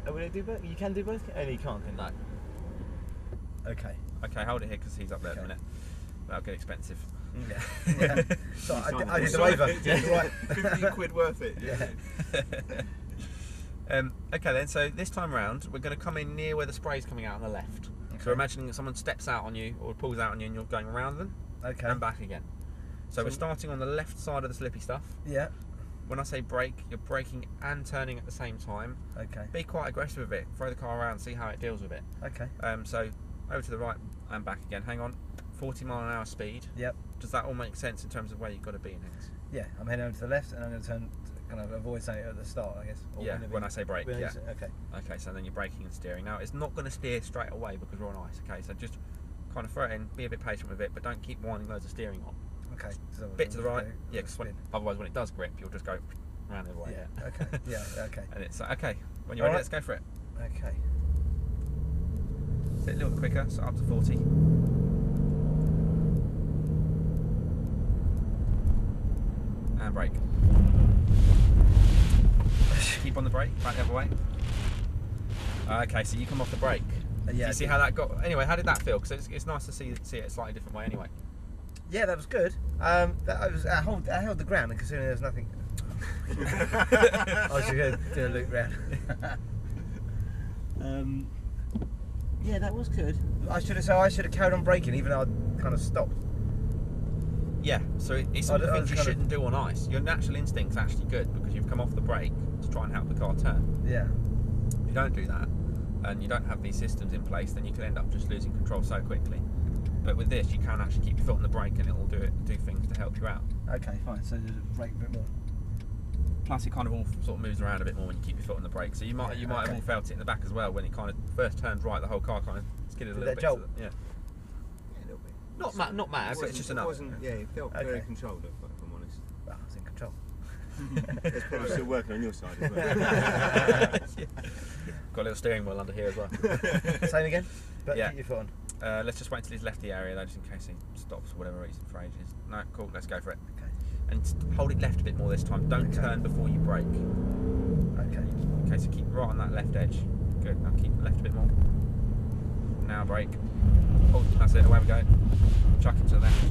Oh, will it do both? You can do both? Oh, you can't, can you? No. Okay. Okay, hold it here because he's up there at the minute. That'll get expensive. Yeah. So I did the waiver. Yeah, right. 15 quid worth it. Yeah. Okay then, so this time round we're going to come in near where the spray's coming out on the left. Okay. So imagining that someone steps out on you or pulls out on you and you're going around them and back again. So we're starting on the left side of the slippy stuff. Yeah. When I say brake, you're braking and turning at the same time. Okay. Be quite aggressive with it. Throw the car around, see how it deals with it. Okay. So over to the right and back again. Hang on. 40 mile an hour speed. Yep. Does that all make sense in terms of where you've got to be in things? Yeah, I'm heading over to the left and I'm going to turn, kind of avoid saying it at the start, I guess. Or Yeah, when I say brake, yeah. Okay. Okay, so then you're braking and steering. Now, it's not going to steer straight away because we're on ice, okay? So just kind of throw it in, be a bit patient with it, but don't keep winding loads of steering on. Okay. So Bit to the right, yeah, because otherwise when it does grip, you'll just go around the other way. Yeah, okay. Yeah, okay. And it's okay, when you're ready, let's go for it. Okay. So a little bit quicker, so up to 40. And brake. Keep on the brake, back the other way. Okay, so you come off the brake. Yeah. Do you see how that got? Anyway, how did that feel? Because it's nice to see it a slightly different way anyway. Yeah, that was good. I held the ground, and considering there's nothing I should go do a loop round. Yeah, that was good. I should have carried on braking even though I kind of stopped. Yeah, so it's some of the things you shouldn't do on ice. Your natural instinct's actually good because you've come off the brake to try and help the car turn. Yeah. If you don't do that and you don't have these systems in place, then you can end up just losing control so quickly. But with this, you can actually keep your foot on the brake and it'll do things to help you out. Okay, fine. So just brake a bit more. Plus, it kind of all sort of moves around a bit more when you keep your foot on the brake. So you might have all felt it in the back as well when it kind of first turns right. The whole car kind of skidded a little bit. Jolt? Yeah. Yeah, a little bit. Not mad, but it's just enough. It wasn't. Yeah, it felt very controlled. If I'm honest. Well, I was in control. It's probably still working on your side as well. Got a little steering wheel under here as well. Same again? But Yeah. keep your foot on. Let's just wait until he's left the area though, just in case he stops for whatever reason for ages. No, cool, let's go for it. Okay. And hold it left a bit more this time. Don't turn before you brake. Okay. Okay, so keep right on that left edge. Good, now keep left a bit more. Now brake. Hold, that's it, away we go. Chuck it to the left.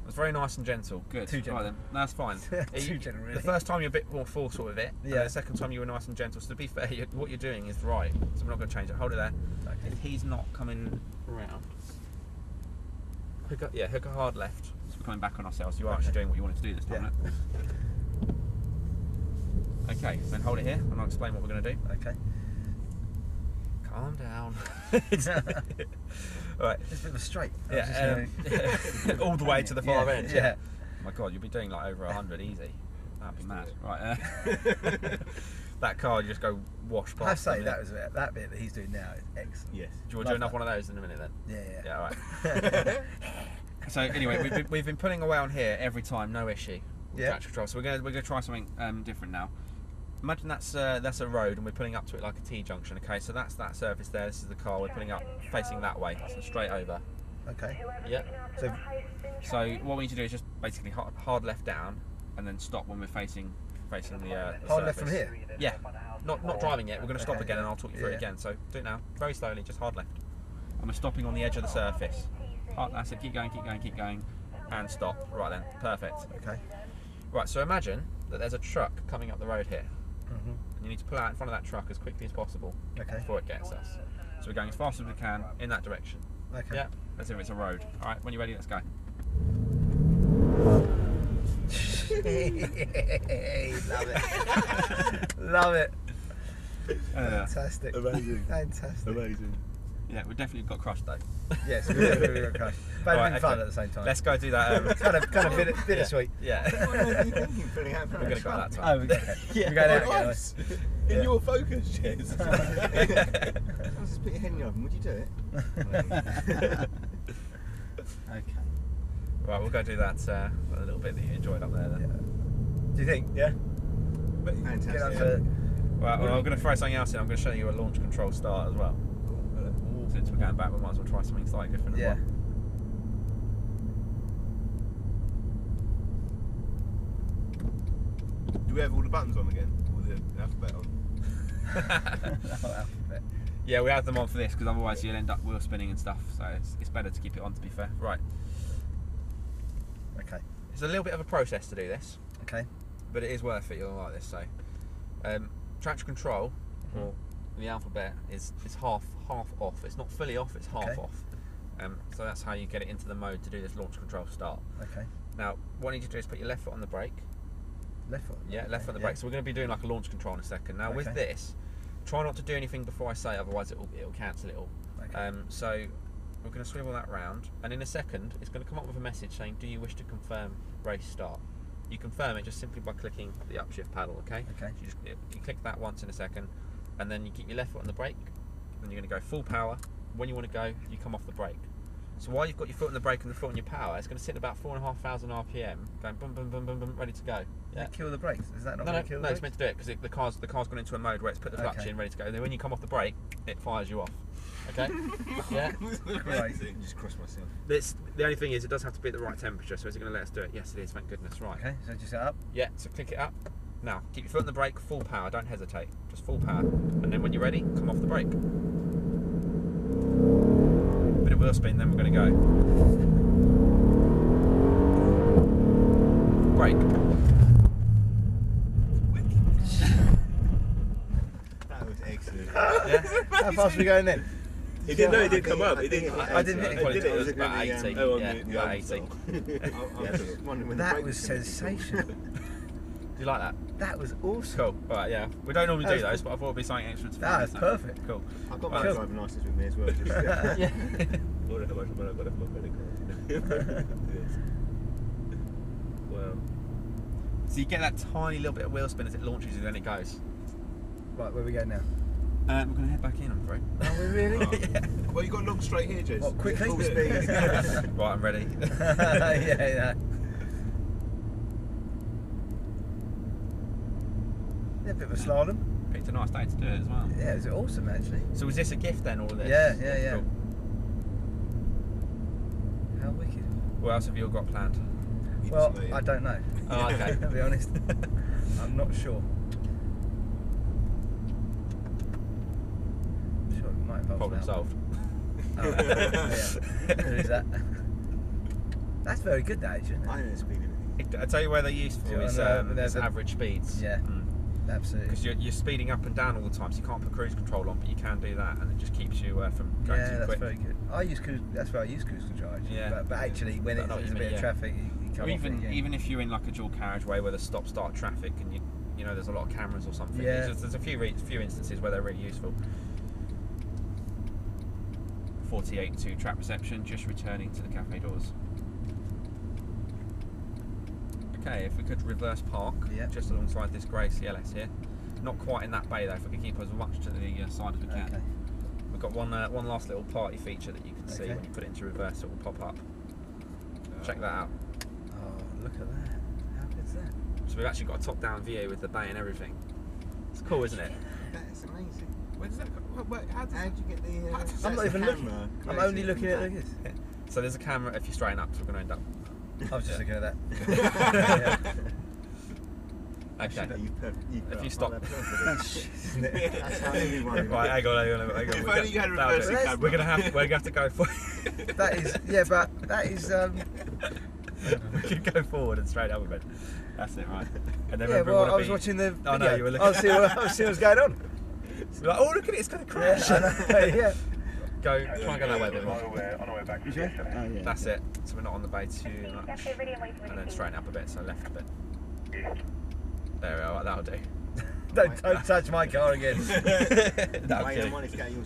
It's very nice and gentle. Good. Too gentle. Right then, that's fine. Too gentle, really. The first time you're a bit more forceful with it, Yeah. and the second time you were nice and gentle. So to be fair, what you're doing is right. So we're not going to change it. Hold it there. Okay. If he's not coming around, hook a hard left. So we're coming back on ourselves. You are actually doing what you wanted to do this time. Yeah. Okay, then hold it here, and I'll explain what we're going to do. Okay. Calm down. Right. It's a bit of a straight. Yeah, all the way to the far end. Yeah. Oh my God, you'll be doing like over 100 easy. That'd be mad. Right. That car, you just go wash past. I have to say that bit that he's doing now is excellent. Yes. Do you want to do another one of those in a minute then? Yeah. All right. So anyway, we've been pulling away on here every time, no issue with traction control. So we're gonna try something different now. Imagine that's a road and we're pulling up to it like a T-junction. Okay, so that's that surface there. This is the car. We're pulling up, facing that way, so straight over. Okay. Yeah. So what we need to do is just basically hard left down, and then stop when we're facing the hard left surface. from here. Yeah. Not driving yet. We're going to stop Okay, again, yeah. and I'll talk you through Yeah. it again. So do it now, very slowly, just hard left. And we're stopping on the edge of the surface. That's it. Keep going, keep going, keep going, and stop. Right then, perfect. Okay. Right. So imagine that there's a truck coming up the road here. Mm-hmm. And you need to pull out in front of that truck as quickly as possible before it gets us. So we're going as fast as we can in that direction. Okay. Yeah, as if it's a road. All right, when you're ready, let's go. Love it. Love it. Fantastic. Amazing. Fantastic. Amazing. Yeah, we definitely got crushed though. Yes, we definitely got crushed. But Right, it's been fun okay. at the same time. Let's go do that. It's kind of bittersweet. Yeah. What are you thinking? Pulling out We're going to go at that Oh, time. we're going out again. Nice. In your focus, Jez. I'll just put your head in the oven. Would you do it? Okay. Right, we'll go do that a little bit that you enjoyed up there then. Yeah. Do you think? Yeah. Fantastic. Get up to. Right, well, I'm going to throw something else in. I'm going to show you a launch control start as well. Since we're going back, we might as well try something slightly different as Yeah. well. Do we have all the buttons on again? All the alphabet on? Alphabet. Yeah, we had them on for this because otherwise you'll end up wheel spinning and stuff. So it's better to keep it on, to be fair. Right. Okay. It's a little bit of a process to do this, Okay. but it is worth it. You'll like this. So, traction control, or the alphabet, is half off. It's not fully off. It's half Okay. off. So that's how you get it into the mode to do this launch control start. Okay. Now, what you need to do is put your left foot on the brake. Left foot. Yeah, left foot on the Yeah. brake. So we're going to be doing like a launch control in a second. Now with Okay. this, try not to do anything before I say, otherwise it'll cancel it all. Okay. So we're going to swivel that round, and in a second it's going to come up with a message saying, "Do you wish to confirm race start?" You confirm it just simply by clicking the upshift paddle. Okay. Okay. So you click that once in a second, and then you keep your left foot on the brake. Then you're going to go full power. When you want to go, you come off the brake. So while you've got your foot on the brake and the foot on your power, it's going to sit at about 4,500 RPM, going boom, boom, boom, boom, boom, ready to go. Does it kill the brakes? Is that not No, going to kill the it's brakes? meant to do it because the car's gone into a mode where it's put the clutch Okay. in, ready to go. Then when you come off the brake, it fires you off. Okay? Yeah. Amazing. Just cross myself. The only thing is, it does have to be at the right temperature. So is it going to let us do it? Yes, it is. Thank goodness. Right. Okay, so just up. Yeah. So click it up. Now keep your foot on the brake, full power. Don't hesitate. Just full power. And then when you're ready, come off the brake. Bit of wheel spin. Then we're going to go. Brake. How fast are we going then? He didn't know he didn't come up. He didn't. I didn't hit Probably did it. it was Was it about gonna be, 80. oh, on Yeah, the about old 80. style? I was just wondering when the That brakes was were gonna be. sensational. Do you like that? That was awesome. Cool. Right, yeah. We don't normally That do was those, but I thought it'd be something extra to That was so. perfect. Cool. I've got my Cool. driving licence with me as well. Just, Yeah. Wonder how much money I've got off my credit card. Yes. Wow. So you get that tiny little bit of wheel spin as it launches and then it goes. Right, where we go now? We're going to head back in, I'm afraid. Are we really? Yeah. Well, you got to look straight here, Jez. What, quickly? Full speed. Right, I'm ready. Yeah. Yeah, a bit of a slalom. Picked a nice day to do it as well. Yeah, it was awesome actually. So was this a gift then, all of this? Yeah. Cool. How wicked. What else have you all got planned? Well, I don't know. Oh, okay. I'll be honest. I'm not sure. I'm sure it might involve Problem an solved. album. Oh, yeah. Who is that? That's very good, that age, isn't I it? don't know the speed limit. I tell you where they're useful Yeah, is there's a- average speeds. Yeah. Absolutely. Because you're speeding up and down all the time, so you can't put cruise control on, but you can do that, and it just keeps you from going Yeah, too that's quick. very good. That's where I use cruise control actually. Yeah. But actually, when I know what there's a you bit mean, of yeah. traffic, you come Or off it again. even if you're in like a dual carriageway where there's stop-start traffic and you know there's a lot of cameras or something. Yeah. There's a few instances where they're really useful. 48 to track reception, just returning to the cafe doors. Okay, if we could reverse park just alongside this grey CLS here. Not quite in that bay though, if we could keep as much to the side as we can. Okay. We've got one last little party feature that you can see when you put it into reverse, it will pop up. Check that out. Oh, look at that. How good's that? So we've actually got a top-down view with the bay and everything. It's cool, isn't it? That's amazing. Where does that come? How How did you get the? I'm not even looking. I'm only looking at this. So there's a camera if you straighten up, so we're going to end up. I was just looking at that. Okay. If you stop. That's how everyone. Right, hang on. If only you had a reversing camera. We're gonna have to go for. That is, yeah, but that is. We can go forward and straight up a bit. That's it, right? And then Yeah, remember, well, I was watching the. Oh no, video. you were looking. I was seeing what's going on. So we're like, oh look at it, it's gonna crash. Yeah, I know, yeah. Go, try and go that way a bit more. On our way back. Oh, yeah. That's it. So we're not on the bay too much. And then straighten up a bit, so left a bit. There we are. That'll do. Don't touch my car again. No, I'm Wait, I kidding. wanted to get your